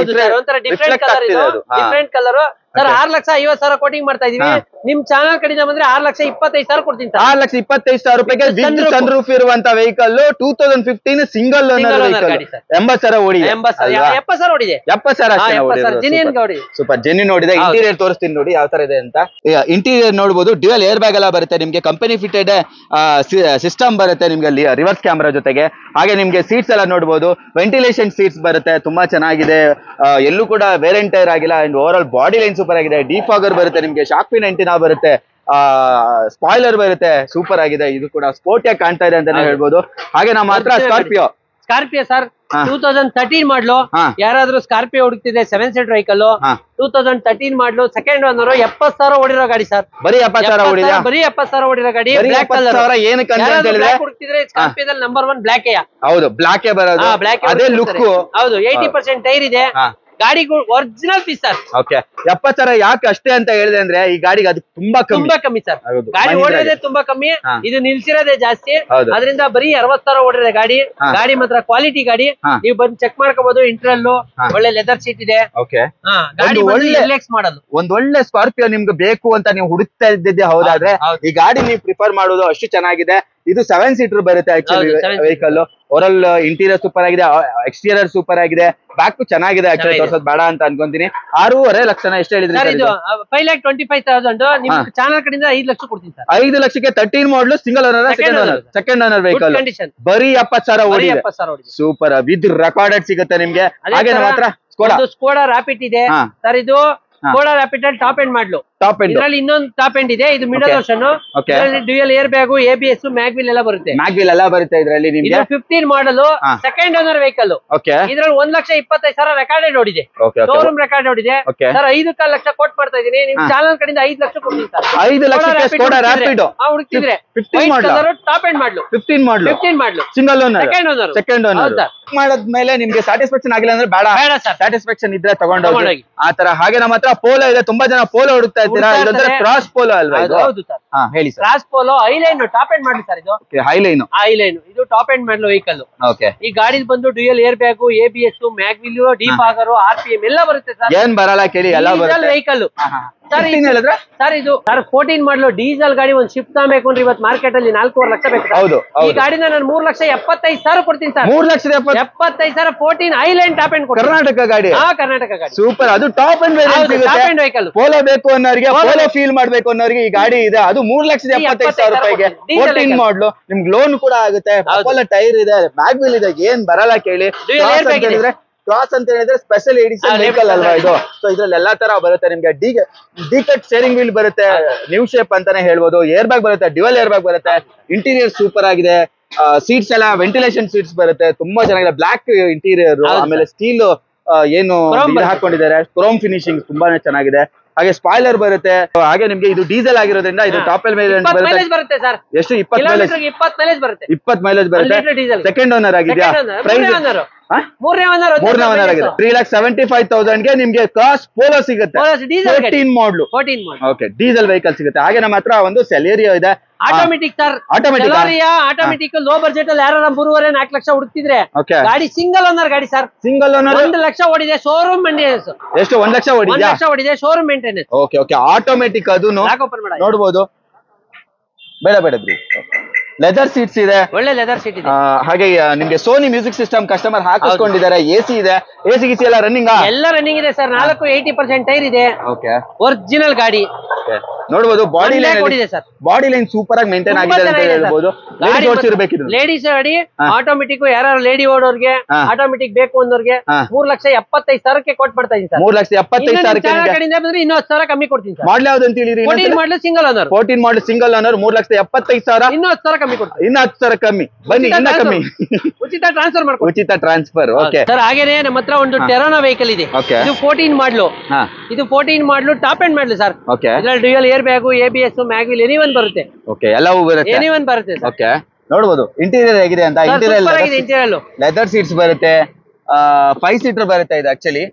Speaker 1: ಒಂಥರ ಡಿಫ್ರೆಂಟ್ ಕಲರ್ ಇದು. Different colour sir. 6,50,000 ಕೋಟಿಂಗ್ ಮಾಡ್ತಾ ಇದೀವಿ. ನಿಮ್ ಚಾನಲ್ ಕಡೆಯಿಂದ ಬಂದ್ರೆ 6,25,000 ಕೊಡ್ತೀನಿ.
Speaker 2: 6,25,000 ರೂಪಾಯಿಗೆ ವಿತ್ ಸನ್ ರೂಫ್ ಇರುವಂತ ವೆಹಿಕಲ್. 2015 single owner vehicle. 80,000 ಓಡಿದೆ.
Speaker 1: 70,000 ಓಡಿದೆ.
Speaker 2: 70,000
Speaker 1: ಜೆನ್ಯೂನ್ ಗಾಡಿ.
Speaker 2: ಸೂಪರ್ ಜೆನ್ಯೂನ್ ಓಡಿದೆ. ಇಂಟೀರಿಯರ್ ತೋರಿಸ್ತೀನಿ ನೋಡಿ ಯಾವ ತರ ಇದೆ ಅಂತ. ಇಂಟೀರಿಯರ್ ನೋಡಬಹುದು. ಡ್ಯುಯಲ್ ಏರ್ ಬ್ಯಾಗ್ ಎಲ್ಲ ಬರುತ್ತೆ ನಿಮ್ಗೆ. ಕಂಪನಿ ಫಿಟೆಡ್ ಸಿಸ್ಟಮ್ ಬರುತ್ತೆ ನಿಮ್ಗೆ, ರಿವರ್ಸ್ ಕ್ಯಾಮೆರಾ ಜೊತೆಗೆ. ಹಾಗೆ ನಿಮ್ಗೆ ಸೀಟ್ಸ್ ಎಲ್ಲ ನೋಡಬಹುದು. ವೆಂಟಿಲೇಷನ್ ಸೀಟ್ಸ್ ಬರುತ್ತೆ, ತುಂಬಾ ಚೆನ್ನಾಗಿದೆ. ಎಲ್ಲೂ ಕೂಡ ವೇರ್ ಅಂಡ್ ಟೈರ್ ಆಗಿಲ್ಲ. And over all body line super ಆಗಿದೆ. ಡಿಫಾಗರ್ ಬರುತ್ತೆ ನಿಮ್ಗೆ, ಶಾಕ್ ಪಿನ್ ಆಂಟಿನಾ ಬರುತ್ತೆ, ಸ್ಪಾಯ್ಲರ್ ಬರುತ್ತೆ. ಸೂಪರ್ ಆಗಿದೆ. ಇದು ಕೂಡ ಸ್ಪೋರ್ಟಿಯಾಗಿ ಕಾಣ್ತಾ ಇದೆ ಅಂತಾನೆ ಹೇಳ್ಬೋದು. ಹಾಗೆ ನಮ್ಮ ಹತ್ರ ಸ್ಕಾರ್ಪಿಯೋ ಸರ್ 2013 ಮಾಡ್ಲು. ಯಾರಾದ್ರೂ ಸ್ಕಾರ್ಪಿಯೋ ಹುಡುಕ್ತಿದೆ 7 seater vehicle. 2013 model, second owner. 70,000 ಓಡಿರೋ ಗಾಡಿ ಸರ್. ಬರೀ 70,000 ಓಡಿದೆ.
Speaker 1: ಬರೀ 70,000 ಓಡಿರೋ ಗಾಡಿ.
Speaker 2: Black colour. ಏನಕ್ಕೆ ಅಂತ ಹೇಳಿದ್ರೆ
Speaker 1: ಹುಡುಕ್ತಿದ್ರೆ ಸ್ಕಾರ್ಪಿಯೋದಲ್ಲಿ ನಂಬರ್ 1 ಬ್ಲಾಕ್.
Speaker 2: ಹೌದು, ಬ್ಲಾಕ್ ಬರೋದು. ಅದೇ ಲುಕ್.
Speaker 1: ಹೌದು, 80% ಟೈರ್ ಇದೆ. ಗಾಡಿ ಒರಿಜಿನಲ್ ಪೀಸ್ ಸರ್.
Speaker 2: ಓಕೆ, 70,000 ಯಾಕೆ ಅಷ್ಟೇ ಅಂತ ಹೇಳಿದೆ ಅಂದ್ರೆ ಈ ಗಾಡಿಗೆ ಅದು ತುಂಬಾ ಕಮ್ಮಿ
Speaker 1: ಸರ್. ಗಾಡಿ ಓಡಿರೋದೇ ತುಂಬಾ ಕಮ್ಮಿ, ಇದು ನಿಲ್ಸಿರೋದೇ ಜಾಸ್ತಿ. ಅದರಿಂದ ಬರೀ 60,000 ಓಡಿರೋ ಗಾಡಿ. ಗಾಡಿ ಮಾತ್ರ ಕ್ವಾಲಿಟಿ ಗಾಡಿ. ನೀವು ಬಂದು ಚೆಕ್ ಮಾಡ್ಕೋಬಹುದು. ಇಂಟರ್ನಲ್ ಒಳ್ಳೆ ಲೆದರ್ ಸೀಟ್ ಇದೆ. ಗಾಡಿ ಮಾಡಲು
Speaker 2: ಒಂದ್ ಒಳ್ಳೆ ಸ್ಕಾರ್ಪಿಯೋ ನಿಮ್ಗೆ ಬೇಕು ಅಂತ ನೀವು ಹುಡುಕ್ತಾ ಇದ್ದಿದ್ದೆ ಹೌದಾದ್ರೆ ಈ ಗಾಡಿ ನೀವು ಪ್ರಿಫರ್ ಮಾಡೋದು ಅಷ್ಟು ಚೆನ್ನಾಗಿದೆ. ಇದು 7 ಸೀಟರ್ ಬರುತ್ತೆ actually vehicle. Overall interior super ಆಗಿದೆ, ಎಕ್ಸ್ಟೀರಿಯರ್ ಸೂಪರ್ ಆಗಿದೆ. ಬ್ಯಾಕ್ ಚೆನ್ನಾಗಿದೆ ಆಕ್ಚುಲಿ, ತೋರ್ಸೋದು ಬೇಡ ಅಂತ ಅನ್ಕೊಂತೀನಿ. 6.5 ಲಕ್ಷ ಎಷ್ಟು ಹೇಳಿದ್ರಿ?
Speaker 1: 5,25,000. ನಿಮ್ ಚಾನಲ್ ಕಡೆಯಿಂದ 5 ಲಕ್ಷ ಕೊಡ್ತೀನಿ ಸರ್.
Speaker 2: 5 ಲಕ್ಷಕ್ಕೆ 13 ಮಾಡಲು single owner, second owner vehicle. ಬರೀ 70,000 ಓಡಿದೆ. ಸೂಪರ್. ವಿತ್ ರೆಕಾರ್ಡೆಡ್ ಸಿಗುತ್ತೆ ನಿಮ್ಗೆ. ಹಾಗೆ ನಮ್ಮ ಹತ್ರ
Speaker 1: ಸ್ಕೋಡಾ ರಾಪಿಡ್ ಇದೆ ಸರ್. ಇದು ಸ್ಕೋಡಾ ರಾಪಿಡ್ ಟಾಪ್ ಎಂಡ್ ಮಾಡ್ಲು. ಇದರಲ್ಲಿ ಇನ್ನೊಂದು ಟಾಪ್ ಎಂಡ್ ಇದೆ. ಇದು middle version. Dual air bag, ABS, mag wheel ಎಲ್ಲ ಬರುತ್ತೆ. ಇದರಲ್ಲಿ ನಿಮ್ಗೆ 15 ಮಾಡಲ್, ಸೆಕೆಂಡ್ ಓನರ್ ವೆಹಿಕಲ್. ಇದರಲ್ಲಿ 1,25,000 ರೆಕಾರ್ಡೆಡ್ ಓಡಿದೆ. ಶೋರೂಮ್ ರೆಕಾರ್ಡ್ ಓಡಿದೆ ಸರ್. 5.25 ಲಕ್ಷ ಕೋಟ್ ಮಾಡ್ತಾ ಇದೀನಿ. ನಿಮ್ ಚಾನಲ್ ಕಡೆಯಿಂದ 5 ಲಕ್ಷ ಕೊಡ್ತೀನಿ ಸರ್.
Speaker 2: 5 ಲಕ್ಷಕ್ಕೆ ಸ್ಕೋಡಾ ರಾಪಿಡ್
Speaker 1: ಹುಡುಕ್ತಿದ್ರೆ ಟಾಪ್ ಎಂಡ್ ಮಾಡ್ಲು.
Speaker 2: 15 ಮಾಡಲು ಸಿಂಗಲ್ ಓನರ್, ಸೆಕೆಂಡ್ ಓನರ್. ಮಾಡಾದ್ಮೇಲೆ ನಿಮ್ಗೆ ಸ್ಯಾಟಿಸ್ಫ್ಯಾಕ್ಷನ್ ಆಗಿಲ್ಲ ಅಂದ್ರೆ ಬೇಡ,
Speaker 1: ಬೇಡ ಸರ್.
Speaker 2: ಸ್ಯಾಟಿಸ್ಫ್ಯಾಕ್ಷನ್ ಇದ್ರೆ ತಗೊಂಡೋಗಿ
Speaker 1: ತಗೊಂಡೋಗಿ.
Speaker 2: ಆತರ. ಹಾಗೆ ನಮ್ಮ ಹತ್ರ ಪೋಲೋ ಇದೆ, ತುಂಬಾ ಜನ ಪೋಲೋ ಹುಡುಕ್ತಾ ಇದ್ದೀರಾ.
Speaker 1: ಹುಡುಕ್ತಾ
Speaker 2: ಇದೊಂಥರ
Speaker 1: ಇರ್ತಾರೆ.
Speaker 2: ಕ್ರಾಸ್ ಪೋಲೋ ಅಲ್ವಾ ಇದು?
Speaker 1: ಹೌದು ಸರ್.
Speaker 2: ಹಾ ಹೇಳಿ sir.
Speaker 1: Cross polo highline top end model sir. ಇದು
Speaker 2: ಹೈಲೈನ್
Speaker 1: ಐಲೈನ್, ಇದು top end model vehicle.
Speaker 2: Okay.
Speaker 1: ಈ ಗಾಡಿ ಬಂದು dual air bag, ABS, mag wheel, ಡೀಪ್ ಆಗರ್, RPM ಎಲ್ಲ ಬರುತ್ತೆ ಸರ್.
Speaker 2: ಏನ್ ಬರಲ್ಲ ಕೇಳಿ, ಎಲ್ಲ ಬರುತ್ತೆ.
Speaker 1: Vehicle sir.
Speaker 2: ಹೇಳಿದ್ರೆ
Speaker 1: ಸರ್ ಇದು ಸರ್ 14 ಮಾಡಲು ಡೀಸೆಲ್ ಗಾಡಿ ಒಂದ್ ಶಿಫ್ಟ್ ತಗೋಬೇಕು ಅಂದ್ರೆ ಇವತ್ತು ಮಾರ್ಕೆಟ್ ಅಲ್ಲಿ 4.5 ಲಕ್ಷ ಬೇಕು.
Speaker 2: ಹೌದು
Speaker 1: ಈ ಗಾಡಿನ ನಾನು 3,75,000 ಕೊಡ್ತೀನಿ ಸರ್.
Speaker 2: 3,75,000
Speaker 1: 14 ಐಲೈನ್ ಟಾಪ್ ಎಂಡ್ ಕೊಡ್ತೀನಿ.
Speaker 2: ಕರ್ನಾಟಕ ಗಾಡಿ.
Speaker 1: ಹಾ, ಕರ್ನಾಟಕ ಗಾಡಿ.
Speaker 2: ಸೂಪರ್. ಅದು top and
Speaker 1: top end vehicle.
Speaker 2: Polo ಬೇಕು ಅನ್ನೋರಿಗೆ, ಪೋಲೋ ಫೀಲ್ ಮಾಡ್ಬೇಕು ಅನ್ನೋರಿಗೆ ಈ ಗಾಡಿ ಇದೆ. ಅದು 3,75,000 ರೂಪಾಯಿಗೆ 14 ಮಾಡ್ಲು. ನಿಮ್ಗೆ ಲೋನ್ ಕೂಡ ಆಗುತ್ತೆ. ಟೈರ್ ಇದೆ, ಮ್ಯಾಗ್ವಿಲ್ ಇದೆ, ಏನ್ ಬರಲ್ಲ ಕೇಳಿ. ಕ್ರಾಸ್ ಅಂತ ಹೇಳಿದ್ರೆ ಸ್ಪೆಷಲ್ ಎಡಿಷನ್ ವೆಹಿಕಲ್ ಅಲ್ವಾ ಇದು. ಸೊ ಇದ್ರಲ್ಲಿ ಎಲ್ಲಾ ತರ ಬರುತ್ತೆ ನಿಮ್ಗೆ. ಡಿ ಕಟ್ ಸ್ಟೇರಿಂಗ್ ವೀಲ್ ಬರುತ್ತೆ, ನ್ಯೂ ಶೇಪ್ ಅಂತಾನೆ ಹೇಳ್ಬೋದು. ಏರ್ ಬ್ಯಾಗ್ ಬರುತ್ತೆ, ಡ್ಯುಯಲ್ ಏರ್ ಬ್ಯಾಗ್ ಬರುತ್ತೆ. ಇಂಟೀರಿಯರ್ ಸೂಪರ್ ಆಗಿದೆ. ಸೀಟ್ಸ್ ಎಲ್ಲ ವೆಂಟಿಲೇಷನ್ ಸೀಟ್ಸ್ ಬರುತ್ತೆ, ತುಂಬಾ ಚೆನ್ನಾಗಿದೆ. ಬ್ಲಾಕ್ ಇಂಟೀರಿಯರ್, ಆಮೇಲೆ ಸ್ಟೀಲ್ ಏನು ಹಾಕೊಂಡಿದ್ದಾರೆ, ಕ್ರೋಮ್ ಫಿನಿಶಿಂಗ್ ತುಂಬಾನೇ ಚೆನ್ನಾಗಿದೆ. ಹಾಗೆ ಸ್ಪಾಯ್ಲರ್ ಬರುತ್ತೆ. ಹಾಗೆ ನಿಮ್ಗೆ ಇದು ಡೀಸೆಲ್ ಆಗಿರೋದ್ರಿಂದ ಇದು ಟಾಪ್ ಎಲ್
Speaker 1: ಬರುತ್ತೆ ಸರ್.
Speaker 2: ಎಷ್ಟು 20 ಮೈಲೇಜ್
Speaker 1: ಬರುತ್ತೆ.
Speaker 2: 20 ಮೈಲೇಜ್ ಬರುತ್ತೆ. ಸೆಕೆಂಡ್ ಓನರ್ ಆಗಿದೆಯಾ? ಮೂರನೇ ಓನರ್ ಆಗಿದೆ. 3,75,000 ಗೆ ನಿಮ್ಗೆ ಕ್ರಾಸ್ ಪೋಲೋ ಸಿಗುತ್ತೆ. 14 ಮಾಡ್ಲು. ಓಕೆ, ಡೀಸೆಲ್ ವೆಹಿಕಲ್ ಸಿಗುತ್ತೆ. ಹಾಗೆ ನಮ್ಮ ಹತ್ರ ಒಂದು ಸೆಲೆರಿಯೋ ಇದೆ,
Speaker 1: automatic sir. Automatic low budget ಅಲ್ಲಿ ಯಾರು 3.5-4 ಲಕ್ಷ ಹುಡುಕ್ತಿದ್ರೆ ಗಾಡಿ ಸಿಂಗಲ್ ಓನರ್ ಗಾಡಿ ಸರ್.
Speaker 2: ಸಿಂಗಲ್ ಓನರ್
Speaker 1: 1 ಲಕ್ಷ ಓಡಿದೆ, ಶೋರೂಮ್ ಮೇಂಟೆನೆನ್ಸ್.
Speaker 2: ಎಷ್ಟು? 1 ಲಕ್ಷ ಓಡಿದೆ.
Speaker 1: 1 ಲಕ್ಷ ಓಡಿದೆ, showroom maintenance.
Speaker 2: Okay okay, automatic. ಅದನ್ನು ನೋಡಬಹುದು. ಬೇಡ ಬೇಡ ಬ್ರೀ. ಲೆದರ್ ಸೀಟ್ಸ್ ಇದೆ,
Speaker 1: ಒಳ್ಳೆ ಲೆದರ್ ಸೀಟ್ ಇದೆ.
Speaker 2: ಹಾಗೆ ನಿಮ್ಗೆ ಸೋನಿ ಮ್ಯೂಸಿಕ್ ಸಿಸ್ಟಮ್ ಕಸ್ಟಮರ್ ಹಾಕಿಸ್ಕೊಂಡಿದ್ದಾರೆ. AC ಇದೆ, AC ಗಿಸಿ ಎಲ್ಲ ರನ್ನಿಂಗ್
Speaker 1: ಎಲ್ಲ ರನ್ನಿಂಗ್ ಇದೆ ಸರ್. 80% ಟೈರ್ ಇದೆ.
Speaker 2: ಓಕೆ,
Speaker 1: ಒರಿಜಿನಲ್ ಗಾಡಿ.
Speaker 2: ನೋಡಬಹುದು. ಬಾಡಿ ಲೈನ್ ಸೂಪರ್ ಆಗಿ ಮೇಂಟೈನ್ ಆಗಿದೆ ಅಂತ ಹೇಳ್ಬೋದು. ಲೇಡೀಸ್
Speaker 1: ಗಾಡಿ ಆಟೋಮೆಟಿಕ್. ಯಾರು ಲೇಡಿ ಓಡೋರ್ಗೆ ಆಟೋಮೆಟಿಕ್ ಬೇಕು ಅನ್ನೋರ್ಗೆ 3,75,000 ಕೊಟ್ಟು ಮಾಡ್ತಾ ಇದೀನಿ ಸರ್.
Speaker 2: 3,75,000
Speaker 1: ಕಡೆಯಿಂದ ಬಂದ್ರೆ ಇನ್ನೂ 10,000 ಕಮ್ಮಿ ಕೊಡ್ತೀನಿ ಸರ್.
Speaker 2: ಮಾಡ್ಲಿ ಯಾವ್ದು ಅಂತ ಹೇಳಿರಿ?
Speaker 1: 14 ಮಾಡಲು ಸಿಂಗಲ್ ಓನರ್.
Speaker 2: 14 ಮಾಡಲು ಸಿಂಗಲ್ ಓನರ್ 3,75,000.
Speaker 1: ಇನ್ನೂ 10,000 ಕಮ್ಮಿ ಕೊಡ್ತೀನಿ.
Speaker 2: ಇನ್ನು 10,000 ಕಮ್ಮಿ. ಬನ್ನಿ, ಇನ್ನ ಕಮ್ಮಿ.
Speaker 1: ಉಚಿತ ಟ್ರಾನ್ಸ್ಫರ್ ಮಾಡ್ಕೊಡ್ತೀನಿ.
Speaker 2: ಉಚಿತ ಟ್ರಾನ್ಸ್ಫರ್. Okay
Speaker 1: sir. ಹಾಗೇನೆ ನಮ್ಮ ಹತ್ರ ಒಂದು ಟೆರಾನಾ ವೆಹಿಕಲ್ ಇದೆ. ಇದು 14 ಮಾಡಲು. ಇದು 14 ಮಾಡಲು ಟಾಪ್ ಎಂಡ್ ಮಾಡಲು ಸರ್. ಇದ್ರಲ್ಲಿ dual air bag, ABS, mag wheel anyone ಬರುತ್ತೆ.
Speaker 2: ಓಕೆ, ಎಲ್ಲವೂ ಬರುತ್ತೆ.
Speaker 1: ಎನಿವನ್ ಬರುತ್ತೆ ಸರ್.
Speaker 2: ಓಕೆ, ನೋಡಬಹುದು ಇಂಟೀರಿಯರ್ ಹೇಗಿದೆ ಅಂತ. ಇಂಟೀರಿಯರ್ ಲೆದರ್ ಸೀಟ್ಸ್ ಬರುತ್ತೆ. 5 ಸೀಟರ್ ಬರುತ್ತೆ ಇದು ಆಕ್ಚುಲಿ.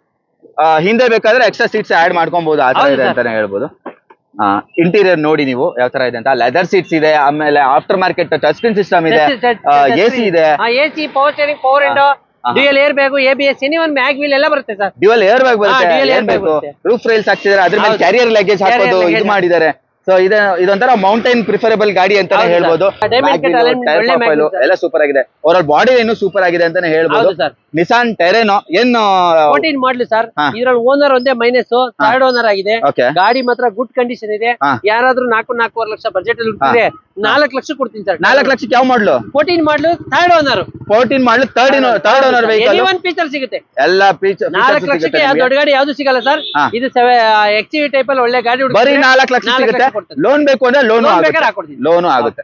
Speaker 2: ಹಿಂದೆ ಬೇಕಾದ್ರೆ ಎಕ್ಸ್ಟ್ರಾ ಸೀಟ್ಸ್ ಆಡ್ ಮಾಡ್ಕೊಬಹುದು. ಆ ತರ ಇದೆ ಅಂತಾನೆ ಹೇಳ್ಬೋದು. ಇಂಟೀರಿಯರ್ ನೋಡಿ ನೀವು ಯಾವ ತರ ಇದೆ ಅಂತ. ಲೆದರ್ ಸೀಟ್ಸ್ ಇದೆ, ಆಮೇಲೆ after market touch screen system ಇದೆ, AC ಇದೆ,
Speaker 1: AC, power steering, power window, dual air bag, ABS, anyone, mag wheel ಎಲ್ಲ ಬರುತ್ತೆ ಸರ್.
Speaker 2: ಡ್ಯುಯಲ್ ಏರ್ ಬ್ಯಾಗ್ ಬರುತ್ತೆ. ಏನ್ ಬೇಕು? ರೂಫ್ ರೈಲ್ಸ್ ಹಾಕ್ತಿದ್ದಾರೆ, ಅದ್ರ ಮೇಲೆ ಕ್ಯಾರಿಯರ್ ಲಗೇಜ್ ಹಾಕೋದು ಇದು ಮಾಡಿದ್ದಾರೆ. ಸೊ ಇದೊಂಥರ ಮೌಂಟೈನ್ ಪ್ರಿಫರಬಲ್ ಗಾಡಿ ಅಂತಾನೆ ಹೇಳ್ಬೋದು. ಎಲ್ಲ ಸೂಪರ್ ಆಗಿದೆ. ಅವರ ಬಾಡಿ ಏನು ಸೂಪರ್ ಆಗಿದೆ ಅಂತಾನೆ ಹೇಳ್ಬೋದು. ನಿಸಾನ್ ಟೆರೆನೋ ಏನು
Speaker 1: 14 ಮಾಡಲು ಸರ್. ಇದ್ರಲ್ಲಿ ಓನರ್ ಒಂದೇ ಮೈನಸ್, ಥರ್ಡ್ ಓನರ್ ಆಗಿದೆ. ಗಾಡಿ ಮಾತ್ರ ಗುಡ್ ಕಂಡೀಷನ್ ಇದೆ. ಯಾರಾದ್ರೂ 4.25 ಲಕ್ಷ ಬಜೆಟ್ ಅಲ್ಲಿ ಹುಟ್ಟಿದ್ರೆ 4 ಲಕ್ಷ ಕೊಡ್ತೀನಿ ಸರ್.
Speaker 2: 4 ಲಕ್ಷಕ್ಕೆ ಯಾವ ಮಾಡಲು?
Speaker 1: 14 ಮಾಡಲು ಥರ್ಡ್ ಓನರ್.
Speaker 2: 14 ಮಾಡಲು third owner vehicle.
Speaker 1: Anyone feature ಸಿಗುತ್ತೆ.
Speaker 2: ಎಲ್ಲ ಫೀಚರ್
Speaker 1: 4 ಲಕ್ಷಕ್ಕೆ ದೊಡ್ಡ ಗಾಡಿ ಯಾವ್ದು ಸಿಗಲ್ಲ ಸರ್. ಇದು XUV ಟೈಪ್ ಅಲ್ಲಿ ಒಳ್ಳೆ ಗಾಡಿ.
Speaker 2: ಬರೀ 4 ಲಕ್ಷ ಸಿಗುತ್ತೆ. ಲೋನ್ ಬೇಕು ಅಂದ್ರೆ ಲೋನು ಆಗುತ್ತೆ.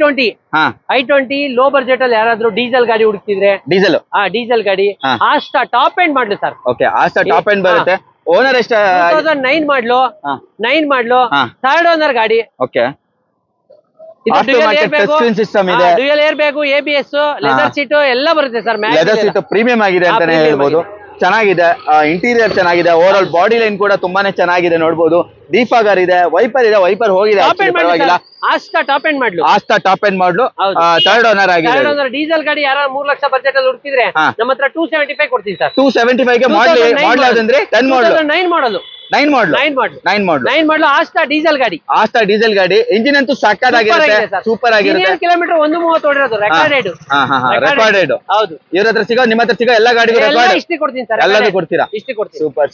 Speaker 1: ಒಂದು i20 ಲೋ ಬಜೆಟ್ ಅಲ್ಲಿ ಯಾರಾದ್ರೂ ಡೀಸೆಲ್ ಗಾಡಿ ಹುಡುಕ್ತಿದ್ರೆ, ಡೀಸೆಲ್ ಗಾಡಿ Asta top end model sir.
Speaker 2: Okay, Asta top end ಬರುತ್ತೆ. ಓನರ್ ಎಷ್ಟು?
Speaker 1: 2009 ಮಾಡ್ಲು. 9 ಮಾಡ್ಲು, ಥರ್ಡ್ ಓನರ್ ಗಾಡಿ.
Speaker 2: ಓಕೆ, ಸಿಸ್ಟಮ್ ಇದೆ,
Speaker 1: dual air bag, ABS, leather seat ಎಲ್ಲ ಬರುತ್ತೆ ಸರ್.
Speaker 2: ಲೆದರ್ ಸೀಟ್ ಪ್ರೀಮಿಯಂ ಆಗಿದೆ ಅಂತಾನೆ ಹೇಳ್ಬೋದು. ಚೆನ್ನಾಗಿದೆ, ಇಂಟೀರಿಯರ್ ಚೆನ್ನಾಗಿದೆ. ಓವರ್ ಆಲ್ ಬಾಡಿ ಲೈನ್ ಕೂಡ ತುಂಬಾನೇ ಚೆನ್ನಾಗಿದೆ. ನೋಡಬಹುದು. ಡಿಫಾಗರ್ ಇದೆ, ವೈಪರ್ ಇದೆ. ವೈಪರ್ ಹೋಗಿದೆ, ಪರವಾಗಿಲ್ಲ.
Speaker 1: Asta top end model.
Speaker 2: Third owner ಆಗಿದೆ.
Speaker 1: ಡೀಸೆಲ್ ಗಾಡಿ ಯಾರು 3 ಲಕ್ಷ ಬಜೆಟ್ ಅಲ್ಲಿ ಹುಡುಕಿದ್ರೆ ನಮ್ಮ ಹತ್ರ 275 ಕೊಡ್ತೀನಿ ಸರ್.
Speaker 2: 275 ಗೆ ಮಾಡಲ್ ಯಾವ್ದಂದ್ರೆ 10 ಮಾಡಲ್,
Speaker 1: 9 ಮಾಡಲು. 9 ಮಾಡಲು ಆಸ್ಟಾ ಡೀಸೆಲ್ ಗಾಡಿ. ಇಂಜಿನ್ ಅಂತೂ ಸಕ್ಕತ್ತಾಗಿರುತ್ತೆ, ಸೂಪರ್ ಆಗಿರುತ್ತೆ. ಕಿಲೋಮೀಟರ್ 130 ಓಡಿರೋದು, ರೆಕಾರ್ಡೆಡ್. ಹೌದು.
Speaker 2: ಇವ್ರ ಹತ್ರ ಸಿಗೋ, ನಿಮ್ಮ ಹತ್ರ ಸಿಗೋ ಎಲ್ಲಾ ಗಾಡಿಗಳು
Speaker 1: ಇಷ್ಟೇ ಕೊಡ್ತೀನಿ ಸರ್.
Speaker 2: ಎಲ್ಲದೂ ಕೊಡ್ತೀರಾ?
Speaker 1: ಇಷ್ಟೇ ಕೊಡ್ತೀನಿ.
Speaker 2: ಸೂಪರ್.